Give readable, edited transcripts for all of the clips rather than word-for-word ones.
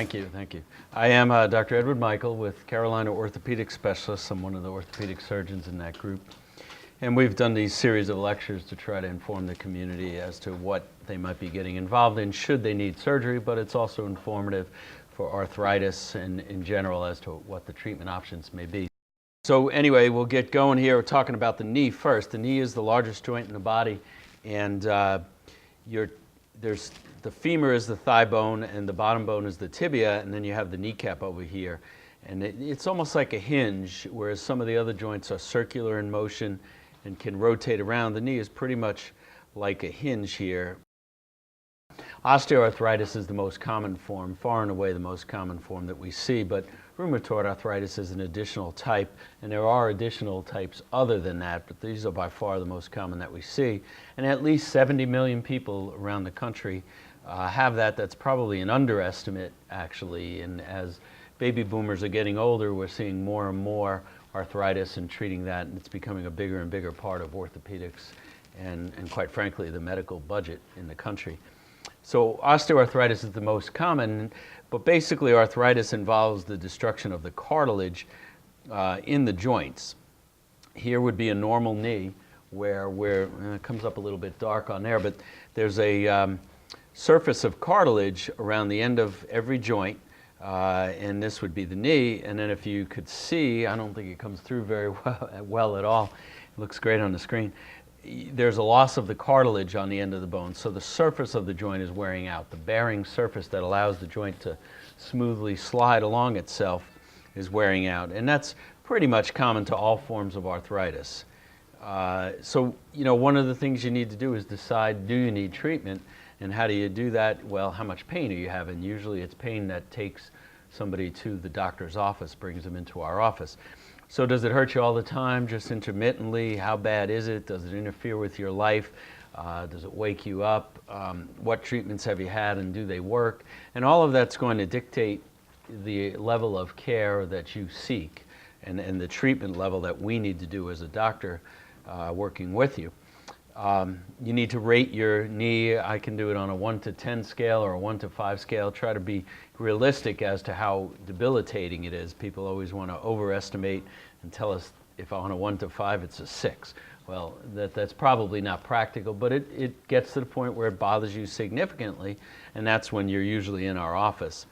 Thank you, thank you. I am Dr. Edward Mikol with Carolina Orthopedic Specialists. I'm one of the orthopedic surgeons in that group. And we've done these series of lectures to try to inform the community as to what they might be getting involved in should they need surgery, but it's also informative for arthritis and in general as to what the treatment options may be. So anyway, we'll get going here. We're talking about the knee first. The knee is the largest joint in the body, and the femur is the thigh bone and the bottom bone is the tibia, and then you have the kneecap over here. And it's almost like a hinge, whereas some of the other joints are circular in motion and can rotate around. The knee is pretty much like a hinge here. Osteoarthritis is the most common form, far and away the most common form that we see, but rheumatoid arthritis is an additional type, and there are additional types other than that, but these are by far the most common that we see. And at least 70 million people around the country have that. That's probably an underestimate, actually, and as baby boomers are getting older, we're seeing more and more arthritis and treating that, and it's becoming a bigger and bigger part of orthopedics and quite frankly, the medical budget in the country. So osteoarthritis is the most common, but basically arthritis involves the destruction of the cartilage in the joints. Here would be a normal knee where it comes up a little bit dark on there, but there's a surface of cartilage around the end of every joint, and this would be the knee. And then if you could see, I don't think it comes through very well at all. It looks great on the screen. There's a loss of the cartilage on the end of the bone, so the surface of the joint is wearing out. The bearing surface that allows the joint to smoothly slide along itself is wearing out, and that's pretty much common to all forms of arthritis. So, one of the things you need to do is decide, do you need treatment, and how do you do that? Well, how much pain are you having? Usually it's pain that takes somebody to the doctor's office, brings them into our office. So does it hurt you all the time, just intermittently? How bad is it? Does it interfere with your life? Does it wake you up? What treatments have you had and do they work? And all of that's going to dictate the level of care that you seek and the treatment level that we need to do as a doctor working with you. You need to rate your knee. I can do it on a 1 to 10 scale or a 1 to 5 scale. Try to be realistic as to how debilitating it is. People always want to overestimate and tell us if on a 1 to 5 it's a 6. Well, that's probably not practical, but it gets to the point where it bothers you significantly, and that's when you're usually in our office.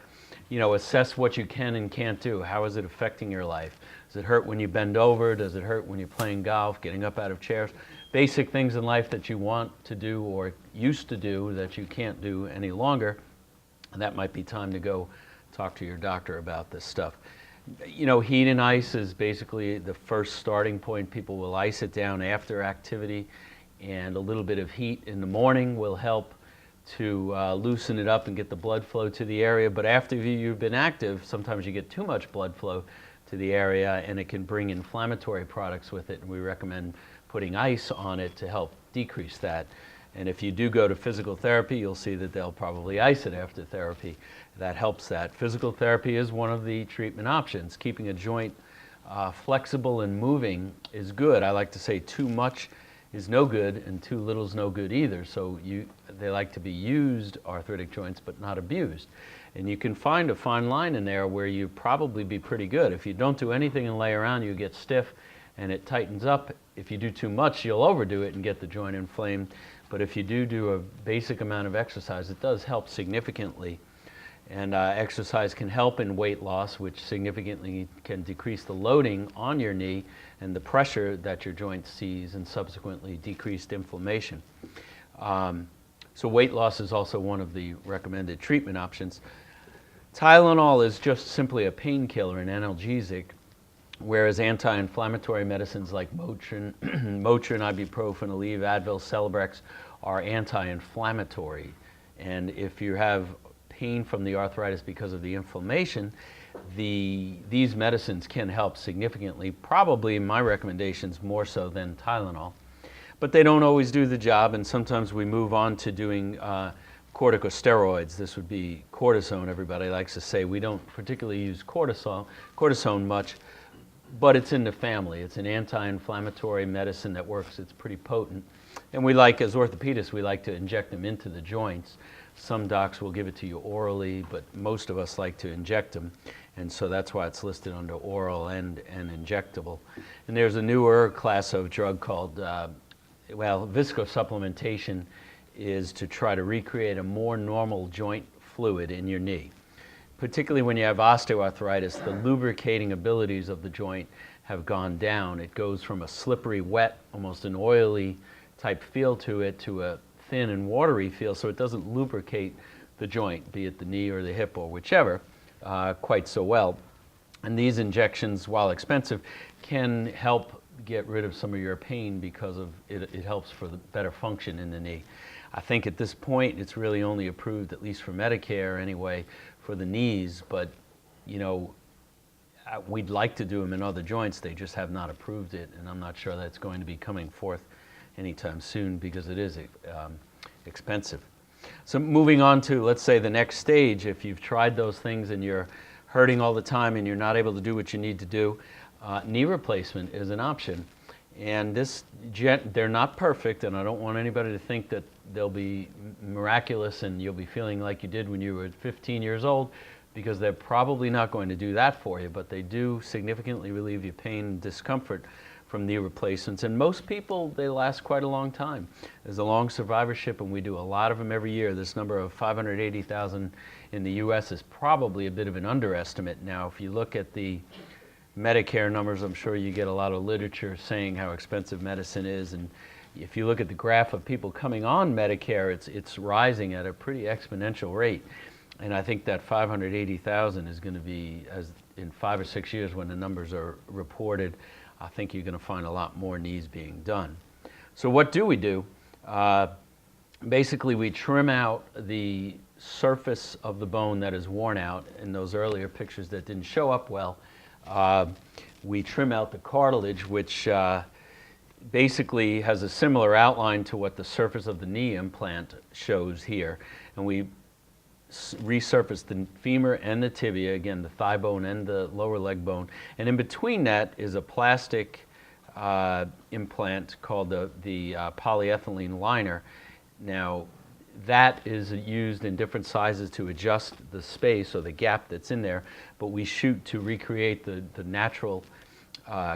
Assess what you can and can't do. How is it affecting your life? Does it hurt when you bend over? Does it hurt when you're playing golf, getting up out of chairs? Basic things in life that you want to do or used to do that you can't do any longer. And that might be time to go talk to your doctor about this stuff. Heat and ice is basically the first starting point. People will ice it down after activity, and a little bit of heat in the morning will help to loosen it up and get the blood flow to the area. But after you've been active, sometimes you get too much blood flow to the area, and it can bring inflammatory products with it, and we recommend putting ice on it to help decrease that. And if you do go to physical therapy, you'll see that they'll probably ice it after therapy. That helps that. Physical therapy is one of the treatment options. Keeping a joint flexible and moving is good. I like to say too much is no good and too little is no good either. So they like to be used, arthritic joints, but not abused. And you can find a fine line in there where you probably be pretty good. If you don't do anything and lay around, you get stiff and it tightens up. If you do too much, you'll overdo it and get the joint inflamed. But if you do a basic amount of exercise, it does help significantly. And exercise can help in weight loss, which significantly can decrease the loading on your knee and the pressure that your joint sees, and subsequently decreased inflammation. So weight loss is also one of the recommended treatment options. Tylenol is just simply a painkiller, an analgesic, whereas anti-inflammatory medicines like Motrin, ibuprofen, Aleve, Advil, Celebrex are anti-inflammatory. And if you have pain from the arthritis because of the inflammation, these medicines can help significantly, probably in my recommendations more so than Tylenol. But they don't always do the job, and sometimes we move on to doing corticosteroids. This would be cortisone, everybody likes to say. We don't particularly use cortisone much, but it's in the family. It's an anti-inflammatory medicine that works. It's pretty potent. And we like, as orthopedists, we like to inject them into the joints. Some docs will give it to you orally, but most of us like to inject them. And so that's why it's listed under oral and injectable. And there's a newer class of drug called, viscosupplementation is to try to recreate a more normal joint fluid in your knee. Particularly when you have osteoarthritis, the lubricating abilities of the joint have gone down. It goes from a slippery, wet, almost an oily type feel to it to a thin and watery feel, so it doesn't lubricate the joint, be it the knee or the hip or whichever, quite so well. And these injections, while expensive, can help get rid of some of your pain because of it helps for the better function in the knee. I think at this point it's really only approved, at least for Medicare anyway, for the knees, but you know, we'd like to do them in other joints. They just have not approved it, and I'm not sure that's going to be coming forth anytime soon because it is expensive. So moving on to, let's say, the next stage, if you've tried those things and you're hurting all the time and you're not able to do what you need to do, knee replacement is an option. And they're not perfect, and I don't want anybody to think that they'll be miraculous and you'll be feeling like you did when you were 15 years old, because they're probably not going to do that for you, but they do significantly relieve your pain and discomfort from knee replacements. And most people, they last quite a long time. There's a long survivorship, and we do a lot of them every year. This number of 580,000 in the US is probably a bit of an underestimate. Now, if you look at the Medicare numbers, I'm sure you get a lot of literature saying how expensive medicine is, and if you look at the graph of people coming on Medicare, it's rising at a pretty exponential rate. And I think that 580,000 is going to be, as in 5 or 6 years when the numbers are reported, I think you're going to find a lot more knees being done. So what do we do? Basically, we trim out the surface of the bone that is worn out. In those earlier pictures that didn't show up well, we trim out the cartilage, which basically has a similar outline to what the surface of the knee implant shows here. And we resurface the femur and the tibia, again, the thigh bone and the lower leg bone. And in between that is a plastic implant called the polyethylene liner. Now, that is used in different sizes to adjust the space or the gap that's in there, but we shoot to recreate the natural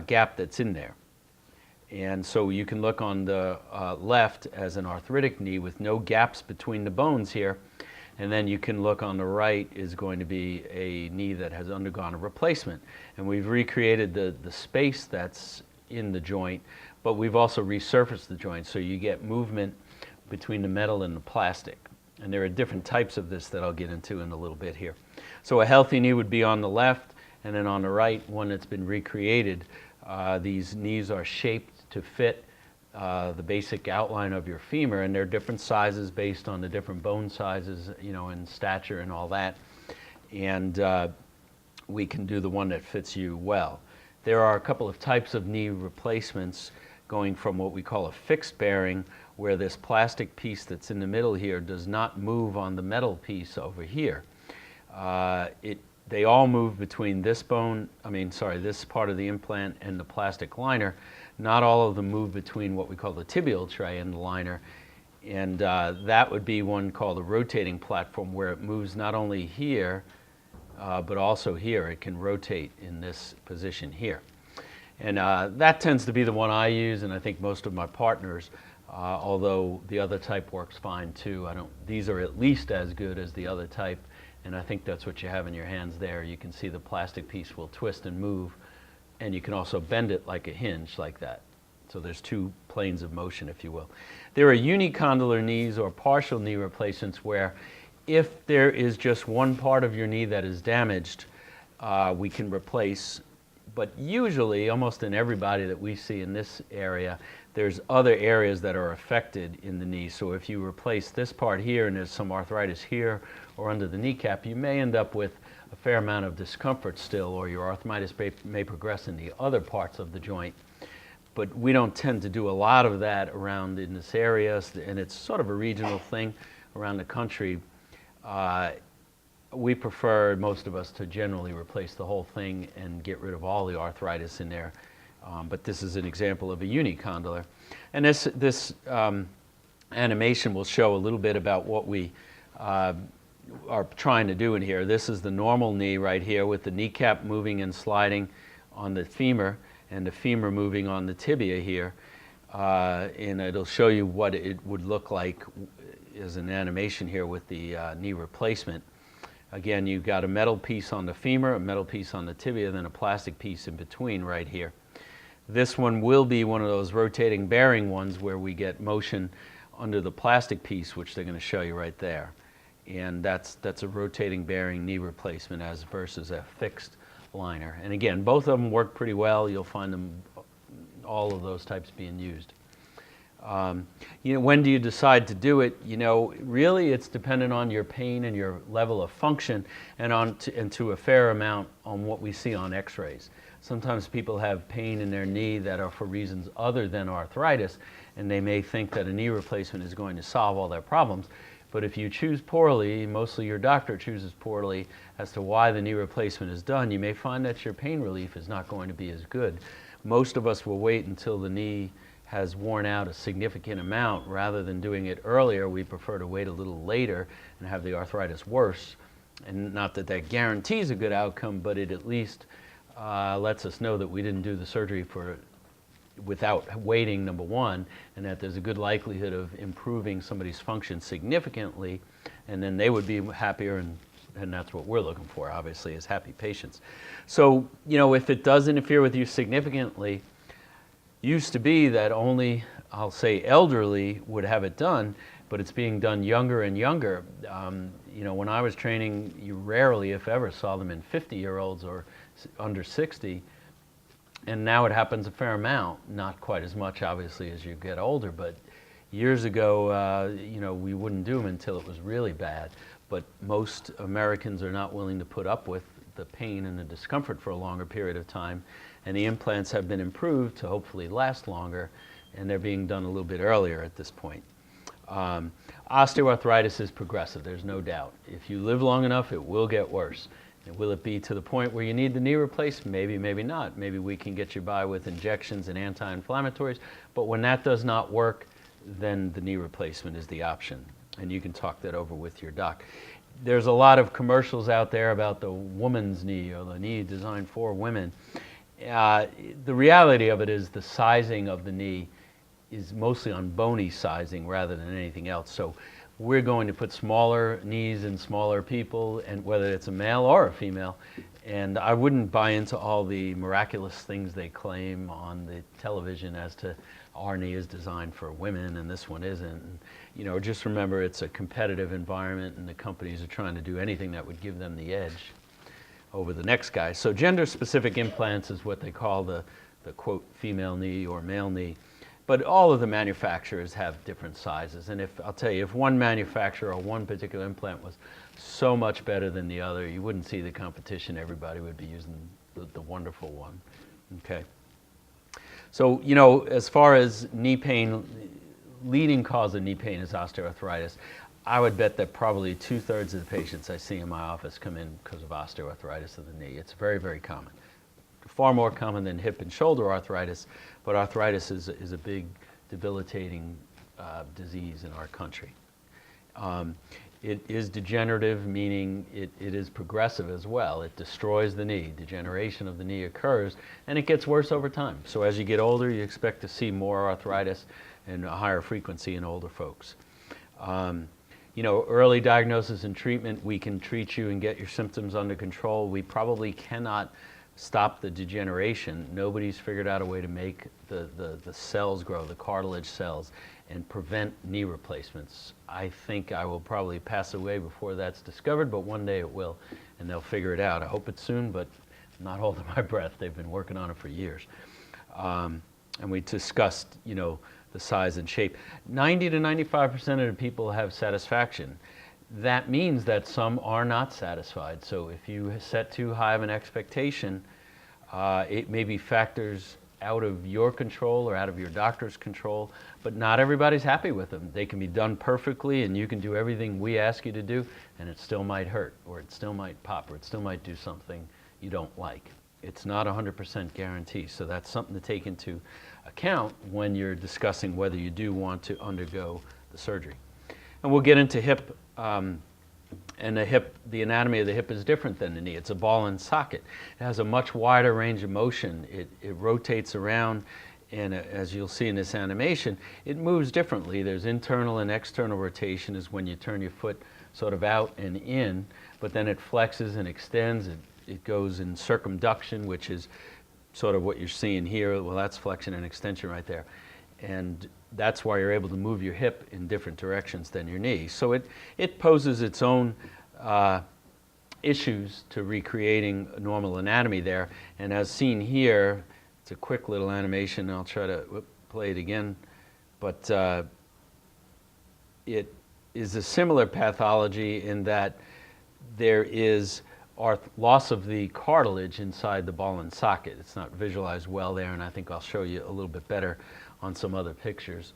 gap that's in there. And so you can look on the left as an arthritic knee with no gaps between the bones here, and then you can look on the right is going to be a knee that has undergone a replacement. And we've recreated the space that's in the joint, but we've also resurfaced the joint, so you get movement between the metal and the plastic. And there are different types of this that I'll get into in a little bit here. So a healthy knee would be on the left, and then on the right, one that's been recreated. These knees are shaped to fit the basic outline of your femur, and they're different sizes based on the different bone sizes, you know, and stature and all that. And we can do the one that fits you well. There are a couple of types of knee replacements, going from what we call a fixed bearing, where this plastic piece that's in the middle here does not move on the metal piece over here. They all move between this this part of the implant and the plastic liner. Not all of them move between what we call the tibial tray and the liner. And that would be one called a rotating platform, where it moves not only here, but also here. It can rotate in this position here. And that tends to be the one I use, and I think most of my partners, although the other type works fine too. These are at least as good as the other type, and I think that's what you have in your hands there. You can see the plastic piece will twist and move, and you can also bend it like a hinge, like that. So there's two planes of motion, if you will. There are unicondylar knees or partial knee replacements, where if there is just one part of your knee that is damaged, we can replace. But usually, almost in everybody that we see in this area, there's other areas that are affected in the knee. So if you replace this part here and there's some arthritis here or under the kneecap, you may end up with a fair amount of discomfort still, or your arthritis may progress in the other parts of the joint. But we don't tend to do a lot of that around in this area, and it's sort of a regional thing around the country. We prefer, most of us, to generally replace the whole thing and get rid of all the arthritis in there. But this is an example of a unicondylar. And this animation will show a little bit about what we are trying to do in here. This is the normal knee right here with the kneecap moving and sliding on the femur and the femur moving on the tibia here. And it'll show you what it would look like as an animation here with the knee replacement. Again, you've got a metal piece on the femur, a metal piece on the tibia, then a plastic piece in between right here. This one will be one of those rotating bearing ones where we get motion under the plastic piece, which they're going to show you right there. And that's a rotating bearing knee replacement as versus a fixed liner. And again, both of them work pretty well. You'll find them, all of those types being used. When do you decide to do it? Really it's dependent on your pain and your level of function and to a fair amount on what we see on x-rays. Sometimes people have pain in their knee that are for reasons other than arthritis, and they may think that a knee replacement is going to solve all their problems. But if you choose poorly, mostly your doctor chooses poorly as to why the knee replacement is done, you may find that your pain relief is not going to be as good. Most of us will wait until the knee has worn out a significant amount rather than doing it earlier. We prefer to wait a little later and have the arthritis worse. And not that that guarantees a good outcome, but it at least lets us know that we didn't do the surgery without waiting, number one, and that there's a good likelihood of improving somebody's function significantly, and then they would be happier, and that's what we're looking for, obviously, as happy patients. So, if it does interfere with you significantly, used to be that only, I'll say, elderly would have it done, but it's being done younger and younger. When I was training, you rarely, if ever, saw them in 50-year-olds or under 60, and now it happens a fair amount, not quite as much, obviously, as you get older, but years ago, we wouldn't do them until it was really bad. But most Americans are not willing to put up with the pain and the discomfort for a longer period of time, and the implants have been improved to hopefully last longer, and they're being done a little bit earlier at this point. Osteoarthritis is progressive, there's no doubt. If you live long enough, it will get worse. And will it be to the point where you need the knee replaced? Maybe, maybe not. Maybe we can get you by with injections and anti-inflammatories, but when that does not work, then the knee replacement is the option, and you can talk that over with your doc. There's a lot of commercials out there about the woman's knee or the knee designed for women. The reality of it is the sizing of the knee is mostly on bony sizing rather than anything else. So we're going to put smaller knees in smaller people, and whether it's a male or a female. And I wouldn't buy into all the miraculous things they claim on the television as to our knee is designed for women and this one isn't. And, just remember it's a competitive environment, and the companies are trying to do anything that would give them the edge over the next guy. So gender-specific implants is what they call the quote female knee or male knee. But all of the manufacturers have different sizes. And I'll tell you, if one manufacturer or one particular implant was so much better than the other, you wouldn't see the competition. Everybody would be using the wonderful one. Okay. So, as far as knee pain, leading cause of knee pain is osteoarthritis. I would bet that probably 2/3 of the patients I see in my office come in because of osteoarthritis of the knee. It's very, very common. Far more common than hip and shoulder arthritis, but arthritis is a big debilitating disease in our country. It is degenerative, meaning it is progressive as well. It destroys the knee. Degeneration of the knee occurs, and it gets worse over time. So as you get older, you expect to see more arthritis and a higher frequency in older folks. Early diagnosis and treatment, we can treat you and get your symptoms under control. We probably cannot stop the degeneration. Nobody's figured out a way to make the cells grow, the cartilage cells, and prevent knee replacements. I think I will probably pass away before that's discovered, but one day it will, and they'll figure it out. I hope it's soon, but I'm not holding my breath. They've been working on it for years. And we discussed, the size and shape. 90 to 95% of the people have satisfaction. That means that some are not satisfied. So if you set too high of an expectation, it may be factors out of your control or out of your doctor's control, but not everybody's happy with them. They can be done perfectly, and you can do everything we ask you to do, and it still might hurt, or it still might pop, or it still might do something you don't like. It's not 100% guarantee, so that's something to take into account when you're discussing whether you do want to undergo the surgery. And we'll get into hip, and the anatomy of the hip is different than the knee. It's a ball and socket. It has a much wider range of motion. It rotates around, and as you'll see in this animation, it moves differently. There's internal and external rotation is when you turn your foot sort of out and in, but then it flexes and extends. It goes in circumduction, which is sort of what you're seeing here. Well, that's flexion and extension right there. And that's why you're able to move your hip in different directions than your knee. So it poses its own issues to recreating normal anatomy there. And as seen here, it's a quick little animation. I'll try to play it again. But it is a similar pathology in that there is loss of the cartilage inside the ball and socket. It's not visualized well there, and I think I'll show you a little bit better on some other pictures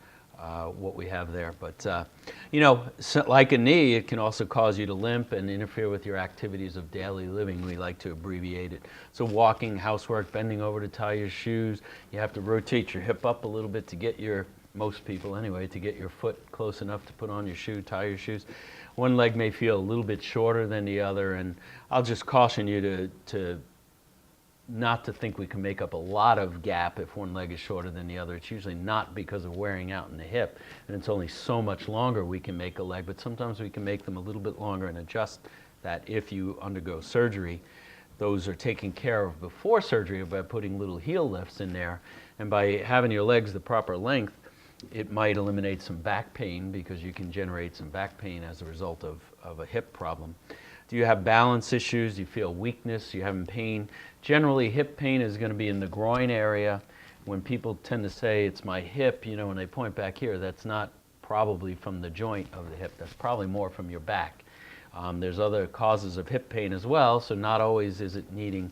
what we have there. But you know, like a knee, it can also cause you to limp and interfere with your activities of daily living. We like to abbreviate it. So walking, housework, bending over to tie your shoes. You have to rotate your hip up a little bit to get most people anyway, to get your foot close enough to put on your shoe, tie your shoes. One leg may feel a little bit shorter than the other, and I'll just caution you to not to think we can make up a lot of gap if one leg is shorter than the other. It's usually not because of wearing out in the hip, and it's only so much longer we can make a leg, but sometimes we can make them a little bit longer and adjust that if you undergo surgery. Those are taken care of before surgery by putting little heel lifts in there, and by having your legs the proper length, it might eliminate some back pain because you can generate some back pain as a result of a hip problem. Do you have balance issues? Do you feel weakness? You're having pain? Generally, hip pain is going to be in the groin area. When people tend to say, it's my hip, you know, when they point back here, that's not probably from the joint of the hip. That's probably more from your back. There's other causes of hip pain as well, so not always is it needing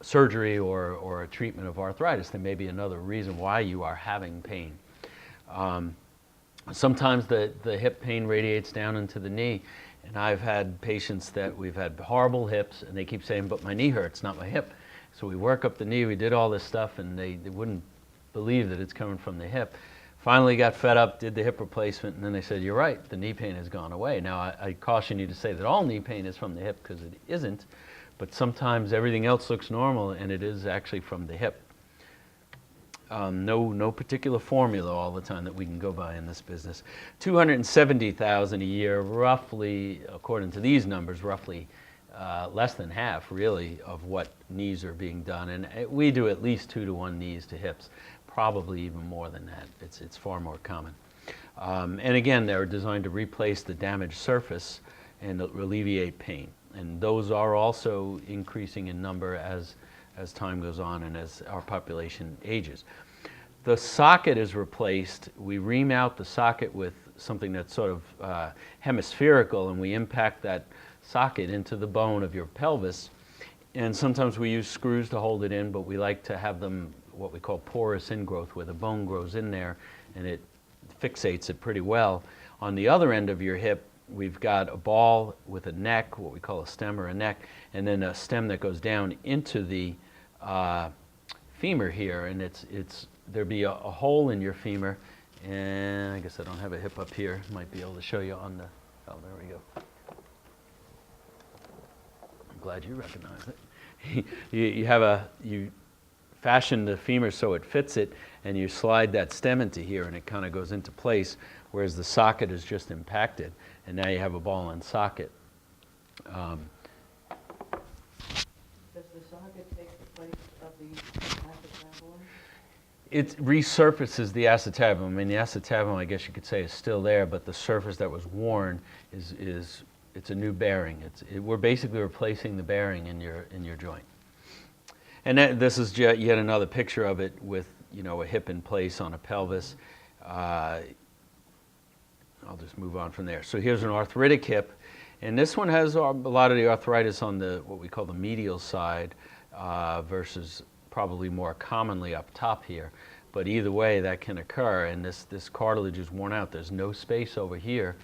surgery or a treatment of arthritis. There may be another reason why you are having pain. Sometimes the hip pain radiates down into the knee, and I've had patients that we've had horrible hips, and they keep saying, but my knee hurts, not my hip. So we work up the knee, we did all this stuff, and they wouldn't believe that it's coming from the hip. Finally got fed up, did the hip replacement, and then they said, you're right, the knee pain has gone away. Now, I caution you to say that all knee pain is from the hip, because it isn't, but sometimes everything else looks normal, and it is actually from the hip. No particular formula all the time that we can go by in this business. $270,000 a year, roughly, according to these numbers, roughly less than half, really, of what knees are being done. And we do at least 2-to-1 knees to hips, probably even more than that. It's far more common. And again, they're designed to replace the damaged surface and alleviate pain. And those are also increasing in number as time goes on and as our population ages. The socket is replaced. We remount the socket with something that's sort of hemispherical, and we impact that socket into the bone of your pelvis. And sometimes we use screws to hold it in, but we like to have them what we call porous ingrowth, where the bone grows in there and it fixates it pretty well. On the other end of your hip, we've got a ball with a neck, what we call a stem or a neck, and then a stem that goes down into the femur here, and there'd be a hole in your femur, and I guess I don't have a hip up here. Might be able to show you on the, oh, there we go. I'm glad you recognize it. you fashion the femur so it fits it, and you slide that stem into here, and it kind of goes into place, whereas the socket is just impacted, and now you have a ball and socket. Does the socket take the place of the acetabulum? It resurfaces the acetabulum. I mean, the acetabulum, I guess you could say, is still there, but the surface that was worn it's a new bearing. We're basically replacing the bearing in your joint. And this is yet another picture of it with, you know, a hip in place on a pelvis. I'll just move on from there. So here's an arthritic hip, and this one has a lot of the arthritis on what we call the medial side versus probably more commonly up top here. But either way, that can occur, and this cartilage is worn out. There's no space over here,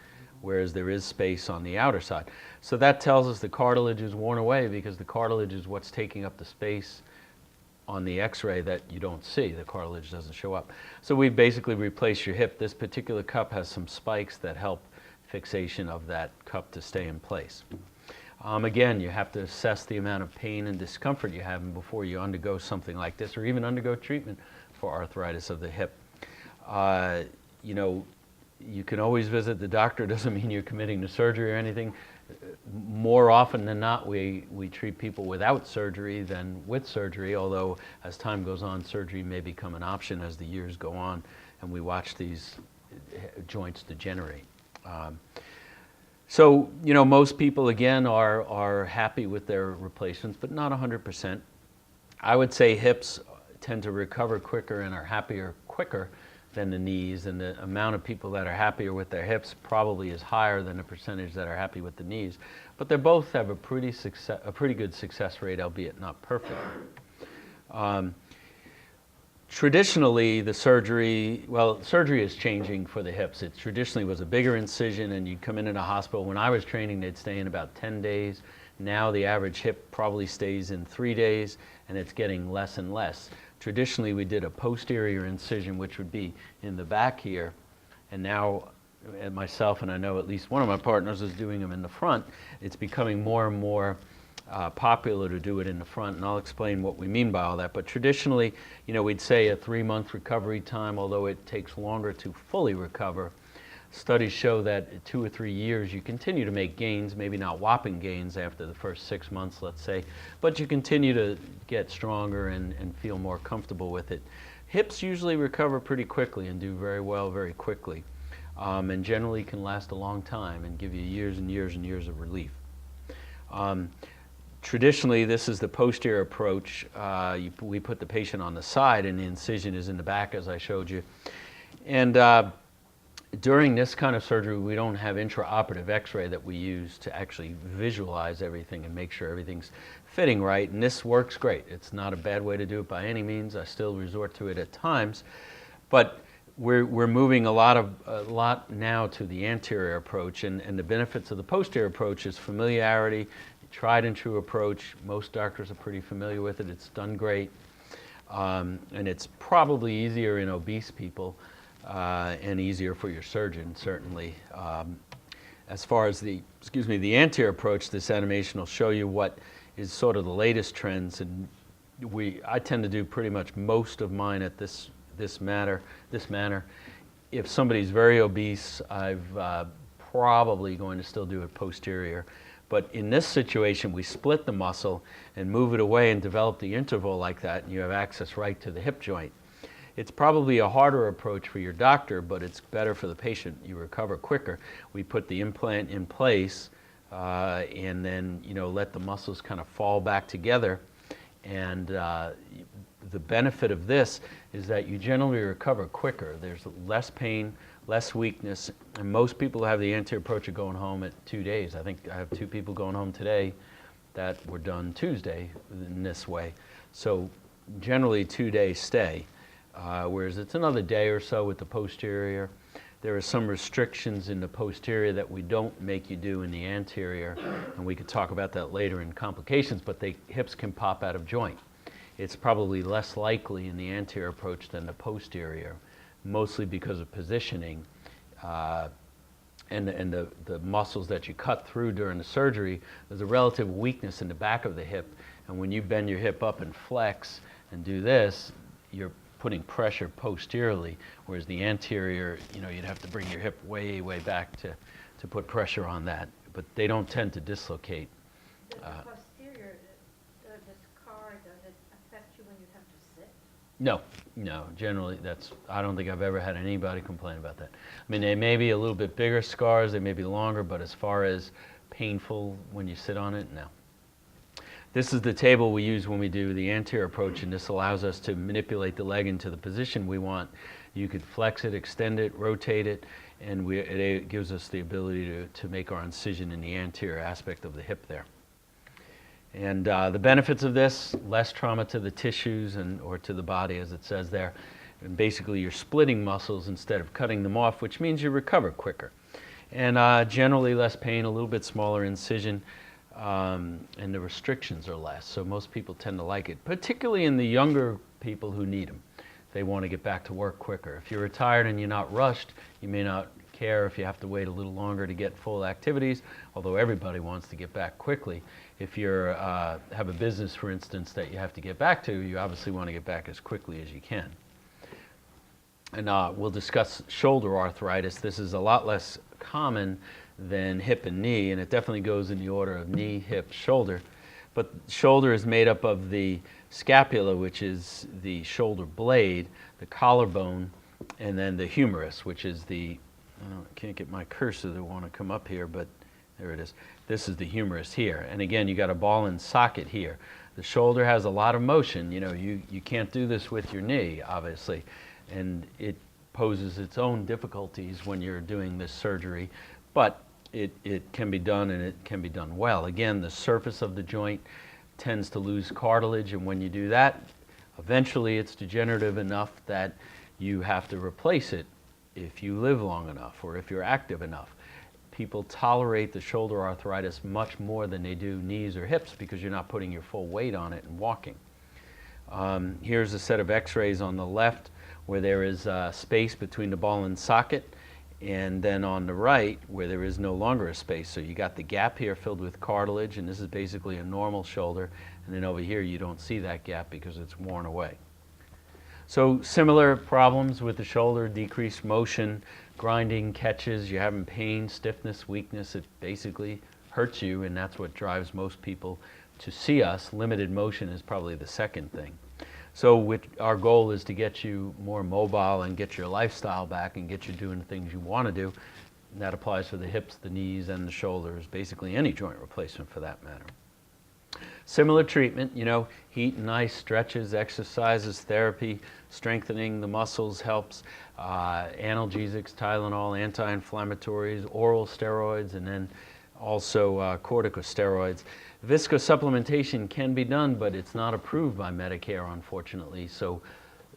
whereas there is space on the outer side. So that tells us the cartilage is worn away, because the cartilage is what's taking up the space on the x-ray that you don't see. The cartilage doesn't show up. So we basically replace your hip. This particular cup has some spikes that help fixation of that cup to stay in place. Again, you have to assess the amount of pain and discomfort you have before you undergo something like this, or even undergo treatment for arthritis of the hip. You know, you can always visit the doctor. Doesn't mean you're committing to surgery or anything. More often than not, we treat people without surgery than with surgery, although as time goes on, surgery may become an option as the years go on and we watch these joints degenerate. So, you know, most people, again, are happy with their replacements, but not 100%. I would say hips tend to recover quicker and are happier quicker than the knees, and the amount of people that are happier with their hips probably is higher than the percentage that are happy with the knees. But they both have a pretty good success rate, albeit not perfect. Traditionally, the surgery is changing for the hips. It traditionally was a bigger incision and you'd come in a hospital. When I was training, they'd stay in about 10 days. Now the average hip probably stays in 3 days, and it's getting less and less. Traditionally, we did a posterior incision, which would be in the back here, and now myself, and I know at least one of my partners, is doing them in the front. It's becoming more and more popular to do it in the front, and I'll explain what we mean by all that. But traditionally, you know, we'd say a 3-month recovery time, although it takes longer to fully recover. Studies show that at 2 or 3 years, you continue to make gains, maybe not whopping gains after the first 6 months, let's say, but you continue to get stronger and feel more comfortable with it. Hips usually recover pretty quickly and do very well very quickly, and generally can last a long time and give you years and years and years of relief. Traditionally, this is the posterior approach. We put the patient on the side and the incision is in the back, as I showed you. And during this kind of surgery, we don't have intraoperative x-ray that we use to actually visualize everything and make sure everything's fitting right. And this works great. It's not a bad way to do it by any means. I still resort to it at times. But we're moving a lot now to the anterior approach. And the benefits of the posterior approach is familiarity, tried and true approach. Most doctors are pretty familiar with it. It's done great. And it's probably easier in obese people and easier for your surgeon, certainly. As far as the anterior approach, this animation will show you what is sort of the latest trends. And I tend to do pretty much most of mine at this manner. If somebody's very obese, I've probably going to still do it posterior. But in this situation, we split the muscle and move it away and develop the interval like that, and you have access right to the hip joint. It's probably a harder approach for your doctor, but it's better for the patient. You recover quicker. We put the implant in place and then, you know, let the muscles kind of fall back together. And the benefit of this is that you generally recover quicker. There's less pain, less weakness, and most people who have the anterior approach are going home at 2 days. I think I have 2 people going home today that were done Tuesday in this way. So generally 2-day stay, whereas it's another day or so with the posterior. There are some restrictions in the posterior that we don't make you do in the anterior, and we could talk about that later in complications, but hips can pop out of joint. It's probably less likely in the anterior approach than the posterior, mostly because of positioning and the muscles that you cut through during the surgery. There's a relative weakness in the back of the hip, and when you bend your hip up and flex and do this, you're putting pressure posteriorly, whereas the anterior, you know, you'd have to bring your hip way, way back to put pressure on that, but they don't tend to dislocate. The posterior, the scar, does it affect you when you have to sit? No, generally I don't think I've ever had anybody complain about that. I mean, they may be a little bit bigger scars, they may be longer, but as far as painful when you sit on it, no. This is the table we use when we do the anterior approach, and this allows us to manipulate the leg into the position we want. You could flex it, extend it, rotate it, and it gives us the ability to make our incision in the anterior aspect of the hip there. And the benefits of this, less trauma to the tissues or to the body, as it says there. And basically you're splitting muscles instead of cutting them off, which means you recover quicker. And generally less pain, a little bit smaller incision. and the restrictions are less. So most people tend to like it, particularly in the younger people who need them. They want to get back to work quicker. If you're retired and you're not rushed, you may not care if you have to wait a little longer to get full activities, although everybody wants to get back quickly. If you have a business, for instance, that you have to get back to, you obviously want to get back as quickly as you can. And we'll discuss shoulder arthritis. This is a lot less common than hip and knee, and it definitely goes in the order of knee, hip, shoulder. But shoulder is made up of the scapula, which is the shoulder blade, the collarbone, and then the humerus, which is the, I can't get my cursor to want to come up here, but there it is. This is the humerus here. And again, you got a ball and socket here. The shoulder has a lot of motion. You know, you can't do this with your knee, obviously. And it poses its own difficulties when you're doing this surgery. But it can be done, and it can be done well. Again, the surface of the joint tends to lose cartilage, and when you do that, eventually it's degenerative enough that you have to replace it if you live long enough or if you're active enough. People tolerate the shoulder arthritis much more than they do knees or hips because you're not putting your full weight on it and walking. Here's a set of x-rays on the left where there is space between the ball and socket, and then on the right where there is no longer a space. So you got the gap here filled with cartilage, and this is basically a normal shoulder, and then over here you don't see that gap because it's worn away. So similar problems with the shoulder: decreased motion, grinding, catches, you're having pain, stiffness, weakness. It basically hurts you, and that's what drives most people to see us. Limited motion is probably the second thing. So our goal is to get you more mobile and get your lifestyle back and get you doing the things you want to do. And that applies for the hips, the knees, and the shoulders, basically any joint replacement for that matter. Similar treatment, you know, heat and ice, stretches, exercises, therapy, strengthening the muscles helps, analgesics, Tylenol, anti-inflammatories, oral steroids, and then also corticosteroids. Viscosupplementation can be done, but it's not approved by Medicare, unfortunately, so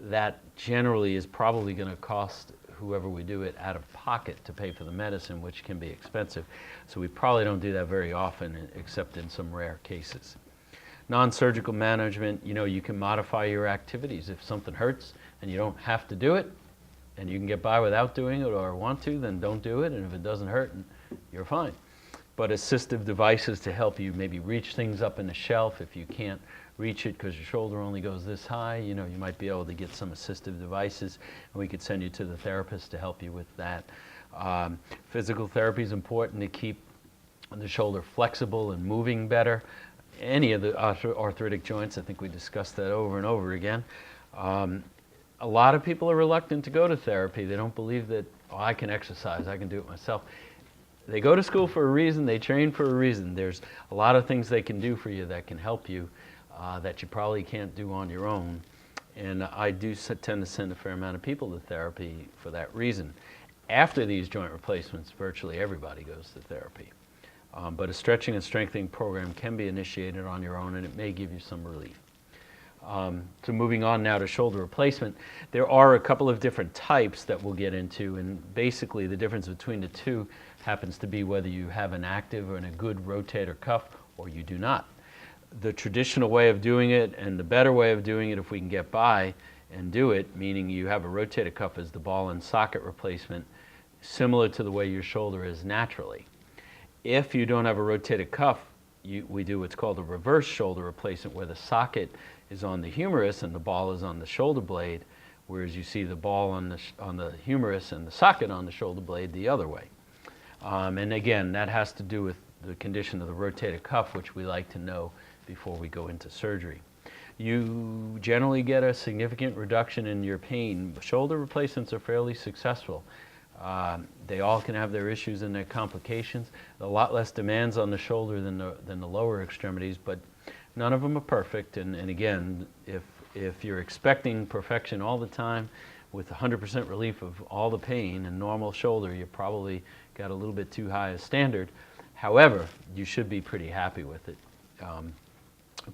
that generally is probably going to cost whoever we do it out of pocket to pay for the medicine, which can be expensive. So we probably don't do that very often, except in some rare cases. Non-surgical management, you know, you can modify your activities. If something hurts and you don't have to do it, and you can get by without doing it or want to, then don't do it, and if it doesn't hurt, you're fine. But assistive devices to help you maybe reach things up in the shelf. If you can't reach it because your shoulder only goes this high, you know, you might be able to get some assistive devices, and we could send you to the therapist to help you with that. Physical therapy is important to keep the shoulder flexible and moving better. Any of the arthritic joints, I think we discussed that over and over again. A lot of people are reluctant to go to therapy. They don't believe that, oh, I can exercise, I can do it myself. They go to school for a reason, they train for a reason. There's a lot of things they can do for you that can help you that you probably can't do on your own. And I do tend to send a fair amount of people to therapy for that reason. After these joint replacements, virtually everybody goes to therapy. But a stretching and strengthening program can be initiated on your own, and it may give you some relief. So moving on now to shoulder replacement, there are a couple of different types that we'll get into, and basically the difference between the two happens to be whether you have an active and a good rotator cuff or you do not. The traditional way of doing it and the better way of doing it, if we can get by and do it, meaning you have a rotator cuff as the ball and socket replacement, similar to the way your shoulder is naturally. If you don't have a rotator cuff, we do what's called a reverse shoulder replacement, where the socket is on the humerus and the ball is on the shoulder blade, whereas you see the ball on the humerus and the socket on the shoulder blade the other way. And again, that has to do with the condition of the rotator cuff, which we like to know before we go into surgery. You generally get a significant reduction in your pain. Shoulder replacements are fairly successful. They all can have their issues and their complications. A lot less demands on the shoulder than the lower extremities, but none of them are perfect. And again, if you're expecting perfection all the time with 100% relief of all the pain and normal shoulder, you probably got a little bit too high a standard. However, you should be pretty happy with it.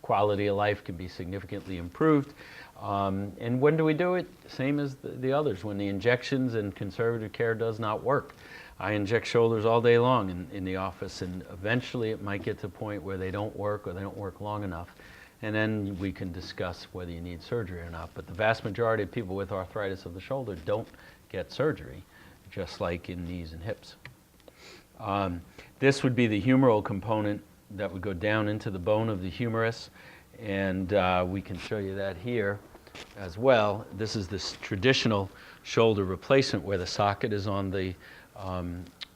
Quality of life can be significantly improved. And when do we do it? Same as the others, when the injections and conservative care does not work. I inject shoulders all day long in the office, and eventually it might get to a point where they don't work or they don't work long enough. And then we can discuss whether you need surgery or not. But the vast majority of people with arthritis of the shoulder don't get surgery, just like in knees and hips. This would be the humeral component that would go down into the bone of the humerus, and we can show you that here as well. This is this traditional shoulder replacement where the socket is on the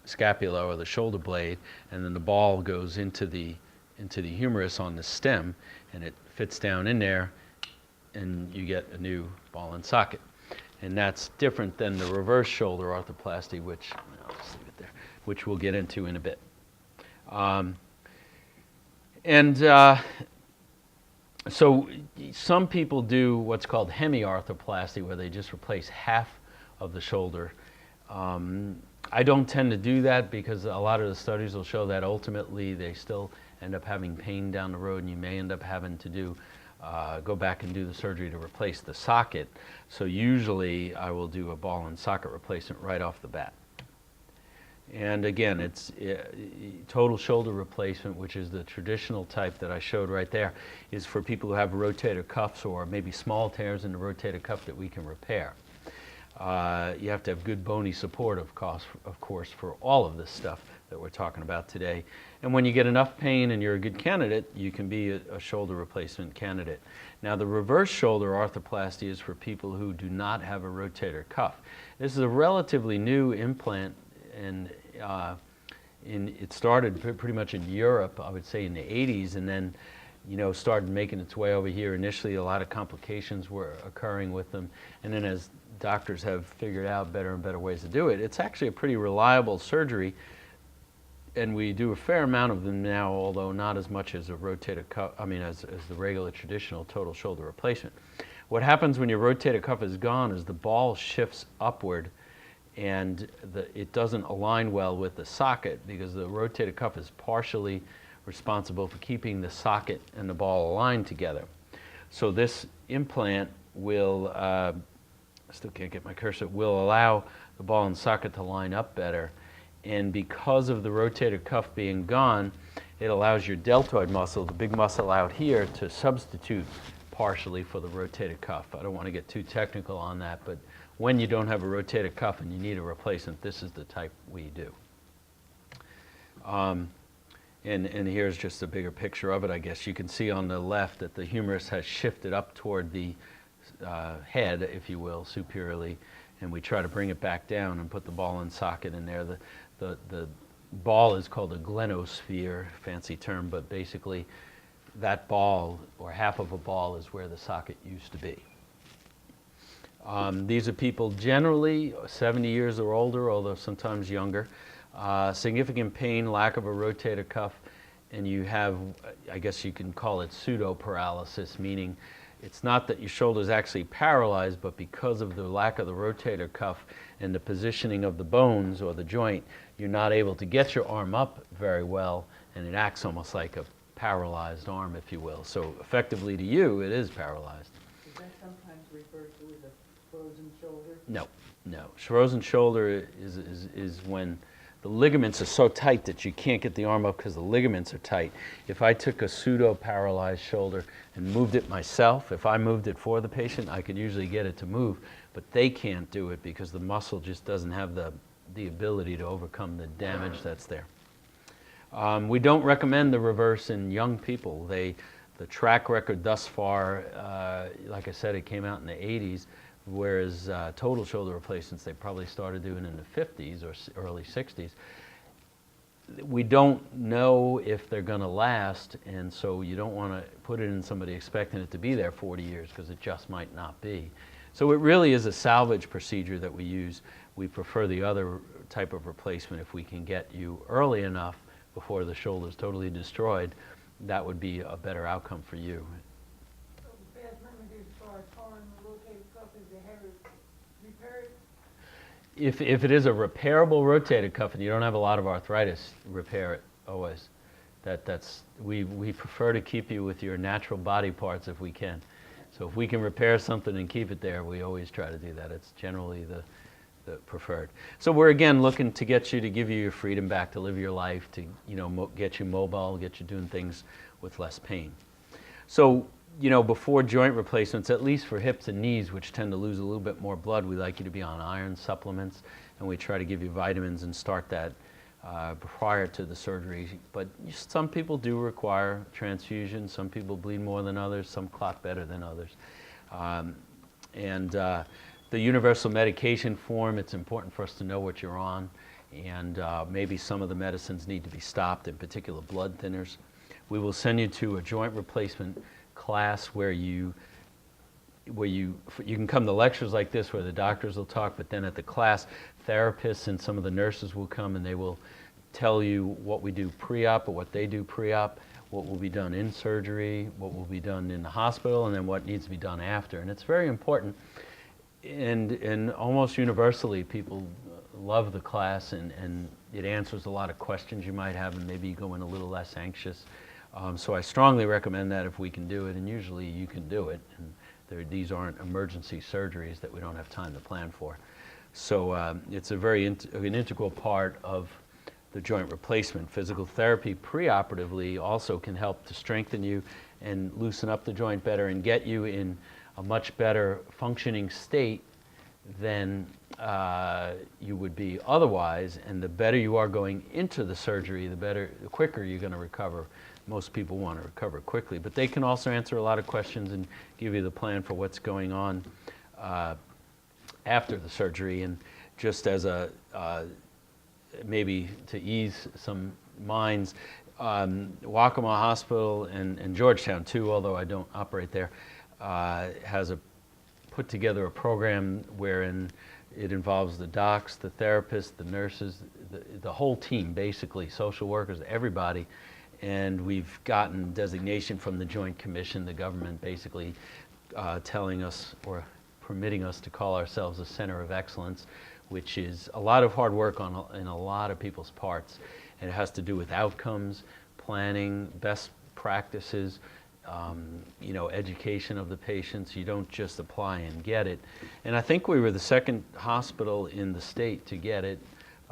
scapula or the shoulder blade, and then the ball goes into the humerus on the stem, and it fits down in there, and you get a new ball and socket. And that's different than the reverse shoulder arthroplasty, which I'll just leave it there, which we'll get into in a bit. So some people do what's called hemiarthroplasty, where they just replace half of the shoulder. I don't tend to do that because a lot of the studies will show that ultimately they still end up having pain down the road, and you may end up having to go back and do the surgery to replace the socket. So usually I will do a ball and socket replacement right off the bat. And again, it's total shoulder replacement, which is the traditional type that I showed right there, is for people who have rotator cuffs or maybe small tears in the rotator cuff that we can repair. You have to have good bony support, of course, for all of this stuff that we're talking about today. And when you get enough pain and you're a good candidate, you can be a shoulder replacement candidate. Now, the reverse shoulder arthroplasty is for people who do not have a rotator cuff. This is a relatively new implant, and it started pretty much in Europe, I would say in the 80s, and then started making its way over here. Initially, a lot of complications were occurring with them, and then as doctors have figured out better and better ways to do it, it's actually a pretty reliable surgery, and we do a fair amount of them now, although not as much as a rotator cuff, as the regular traditional total shoulder replacement. What happens when your rotator cuff is gone is the ball shifts upward, and it doesn't align well with the socket, because the rotator cuff is partially responsible for keeping the socket and the ball aligned together. So this implant will, I still can't get my cursor, will allow the ball and socket to line up better. And because of the rotator cuff being gone, it allows your deltoid muscle, the big muscle out here, to substitute partially for the rotator cuff. I don't want to get too technical on that, but when you don't have a rotator cuff and you need a replacement, this is the type we do. And here's just a bigger picture of it, I guess. You can see on the left that the humerus has shifted up toward the head, if you will, superiorly, and we try to bring it back down and put the ball and socket in there. The ball is called a glenosphere, fancy term, but basically that ball, or half of a ball, is where the socket used to be. These are people generally 70 years or older, although sometimes younger. Significant pain, lack of a rotator cuff, and you have, I guess you can call it pseudo-paralysis, meaning it's not that your shoulder is actually paralyzed, but because of the lack of the rotator cuff and the positioning of the bones or the joint, you're not able to get your arm up very well, and it acts almost like a paralyzed arm, if you will. So effectively to you, it is paralyzed. Is that sometimes referred to as a frozen shoulder? No. Frozen shoulder is when the ligaments are so tight that you can't get the arm up because the ligaments are tight. If I took a pseudo-paralyzed shoulder and moved it myself, if I moved it for the patient, I could usually get it to move, but they can't do it because the muscle just doesn't have the ability to overcome the damage that's there. We don't recommend the reverse in young people. The track record thus far, like I said, it came out in the 80s, whereas total shoulder replacements, they probably started doing in the 50s or early 60s. We don't know if they're going to last, and so you don't want to put it in somebody expecting it to be there 40 years, because it just might not be. So it really is a salvage procedure that we use. We prefer the other type of replacement. If we can get you early enough before the shoulder is totally destroyed, that would be a better outcome for you. So the best remedy as far as torn the rotator cuff is to have it repaired? If it is a repairable rotator cuff and you don't have a lot of arthritis, repair it always. We prefer to keep you with your natural body parts if we can. So if we can repair something and keep it there, we always try to do that. It's generally the preferred. So we're again looking to get you, to give you your freedom back, to live your life, to get you mobile, get you doing things with less pain. So before joint replacements, at least for hips and knees, which tend to lose a little bit more blood, we like you to be on iron supplements, and we try to give you vitamins and start that prior to the surgery. But some people do require transfusion. Some people bleed more than others. Some clot better than others. The universal medication form, it's important for us to know what you're on, and maybe some of the medicines need to be stopped, in particular blood thinners. We will send you to a joint replacement class where you can come to lectures like this where the doctors will talk, but then at the class, therapists and some of the nurses will come and they will tell you what we do pre-op or what they do pre-op, what will be done in surgery, what will be done in the hospital, and then what needs to be done after. And it's very important. And almost universally, people love the class, and it answers a lot of questions you might have, and maybe you go in a little less anxious. So I strongly recommend that if we can do it, and usually you can do it. And these aren't emergency surgeries that we don't have time to plan for. So it's a very an integral part of the joint replacement. Physical therapy preoperatively also can help to strengthen you and loosen up the joint better and get you in a much better functioning state than you would be otherwise. And the better you are going into the surgery, the quicker you're going to recover. Most people want to recover quickly, but they can also answer a lot of questions and give you the plan for what's going on after the surgery. And just as maybe to ease some minds, Waccamaw Hospital and Georgetown too, although I don't operate there, has put together a program wherein it involves the docs, the therapists, the nurses, the whole team, basically, social workers, everybody. And we've gotten designation from the Joint Commission, the government basically telling us or permitting us to call ourselves a center of excellence, which is a lot of hard work in a lot of people's parts. And it has to do with outcomes, planning, best practices, education of the patients. You don't just apply and get it. And I think we were the second hospital in the state to get it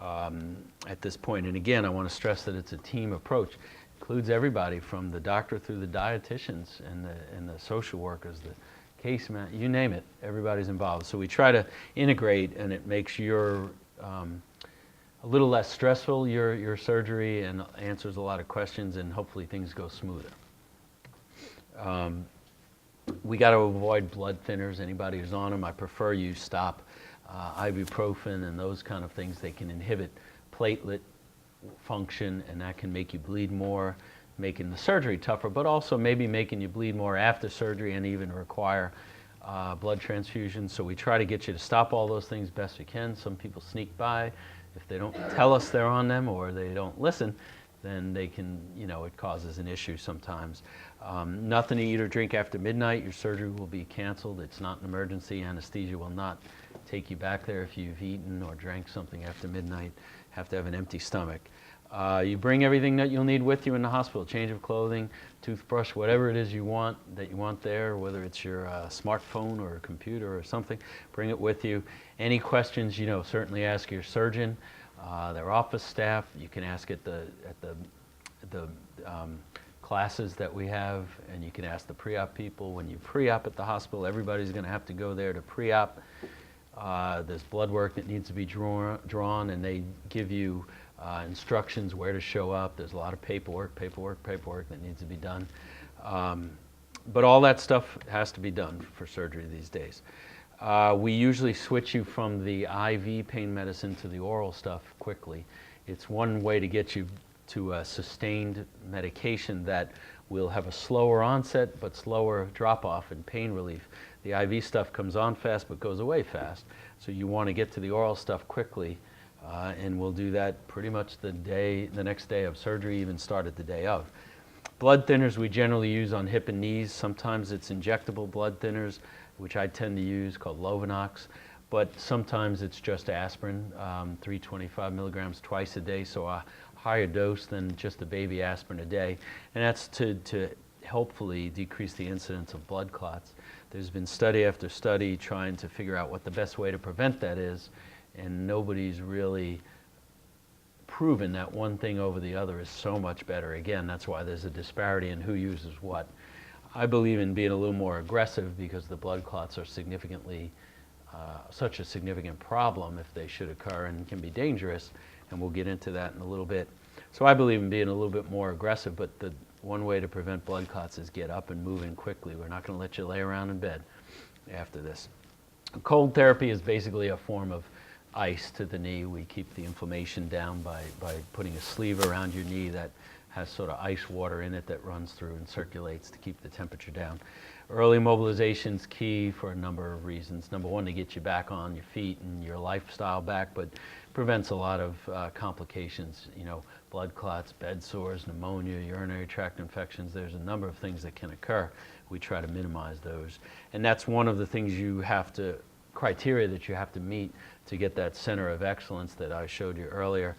at this point. And again, I want to stress that it's a team approach. Includes everybody from the doctor through the dietitians and the social workers, the case man, you name it, everybody's involved. So we try to integrate, and it makes your a little less stressful, your surgery, and answers a lot of questions, and hopefully things go smoother. We got to avoid blood thinners. Anybody who's on them, I prefer you stop ibuprofen and those kind of things. They can inhibit platelet function, and that can make you bleed more, making the surgery tougher, but also maybe making you bleed more after surgery and even require blood transfusions. So we try to get you to stop all those things best we can. Some people sneak by. If they don't tell us they're on them or they don't listen, then they can, it causes an issue sometimes. Nothing to eat or drink after midnight. Your surgery will be canceled. It's not an emergency. Anesthesia will not take you back there if you've eaten or drank something after midnight. Have to have an empty stomach. You bring everything that you'll need with you in the hospital, change of clothing, toothbrush, whatever it is you want there, whether it's your smartphone or a computer or something, bring it with you. Any questions, certainly ask your surgeon, their office staff. You can ask at the classes that we have, and you can ask the pre-op people. When you pre-op at the hospital, everybody's going to have to go there to pre-op. There's blood work that needs to be drawn, and they give you instructions where to show up. There's a lot of paperwork that needs to be done. But all that stuff has to be done for surgery these days. We usually switch you from the IV pain medicine to the oral stuff quickly. It's one way to get you to a sustained medication that will have a slower onset but slower drop-off in pain relief. The IV stuff comes on fast but goes away fast. So you want to get to the oral stuff quickly, and we'll do that pretty much the next day of surgery, even start at the day of. Blood thinners we generally use on hip and knees. Sometimes it's injectable blood thinners, which I tend to use, called Lovenox, but sometimes it's just aspirin, 325 milligrams twice a day, so a higher dose than just a baby aspirin a day, and that's to hopefully decrease the incidence of blood clots. There's been study after study trying to figure out what the best way to prevent that is, and nobody's really proven that one thing over the other is so much better. Again, that's why there's a disparity in who uses what. I believe in being a little more aggressive because the blood clots are significantly, such a significant problem if they should occur and can be dangerous, and we'll get into that in a little bit. So I believe in being a little bit more aggressive, but the one way to prevent blood clots is get up and move in quickly. We're not going to let you lay around in bed after this. Cold therapy is basically a form of ice to the knee. We keep the inflammation down by putting a sleeve around your knee that has sort of ice water in it that runs through and circulates to keep the temperature down. Early mobilization is key for a number of reasons. Number one, to get you back on your feet and your lifestyle back, but prevents a lot of complications, you know, blood clots, bed sores, pneumonia, urinary tract infections. There's a number of things that can occur. We try to minimize those. And that's one of the things criteria that you have to meet to get that center of excellence that I showed you earlier.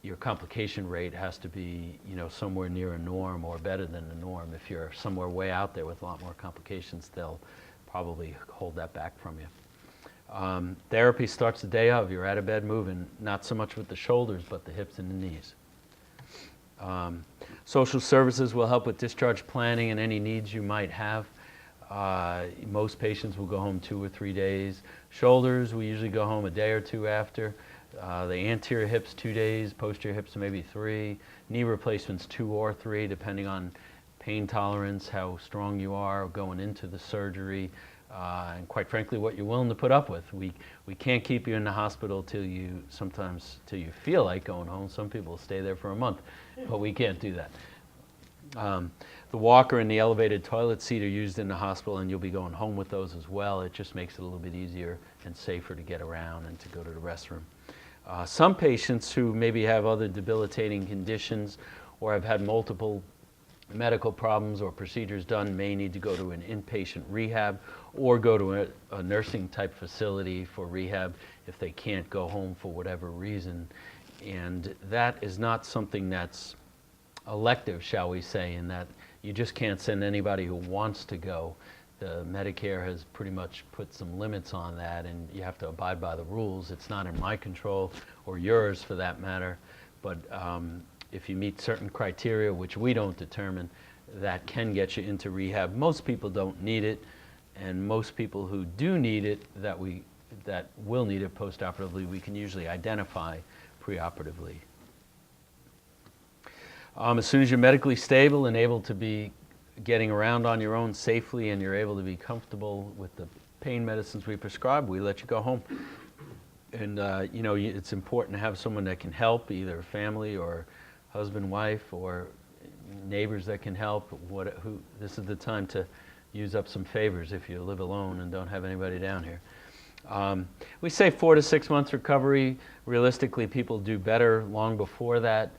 Your complication rate has to be, you know, somewhere near a norm or better than the norm. If you're somewhere way out there with a lot more complications, they'll probably hold that back from you. Therapy starts the day of. You're out of bed moving, not so much with the shoulders, but the hips and the knees. Social services will help with discharge planning and any needs you might have. Most patients will go home 2 or 3 days. Shoulders, we usually go home a day or two after. The anterior hips 2 days, posterior hips maybe 3. Knee replacements 2 or 3, depending on pain tolerance, how strong you are going into the surgery, and quite frankly, what you're willing to put up with. We can't keep you in the hospital till you feel like going home. Some people stay there for a month, but we can't do that. The walker and the elevated toilet seat are used in the hospital, and you'll be going home with those as well. It just makes it a little bit easier and safer to get around and to go to the restroom. Some patients who maybe have other debilitating conditions or have had multiple medical problems or procedures done may need to go to an inpatient rehab or go to a nursing type facility for rehab if they can't go home for whatever reason. And that is not something that's elective, shall we say, in that you just can't send anybody who wants to go. The Medicare has pretty much put some limits on that, and you have to abide by the rules. It's not in my control, or yours for that matter, but if you meet certain criteria, which we don't determine, that can get you into rehab. Most people don't need it, and most people who do need it, that will need it postoperatively, we can usually identify preoperatively. As soon as you're medically stable and able to be getting around on your own safely and you're able to be comfortable with the pain medicines we prescribe, we let you go home. And you know, it's important to have someone that can help, either family or husband, wife, or neighbors that can help. This is the time to use up some favors if you live alone and don't have anybody down here. We say 4 to 6 months recovery. Realistically, people do better long before that,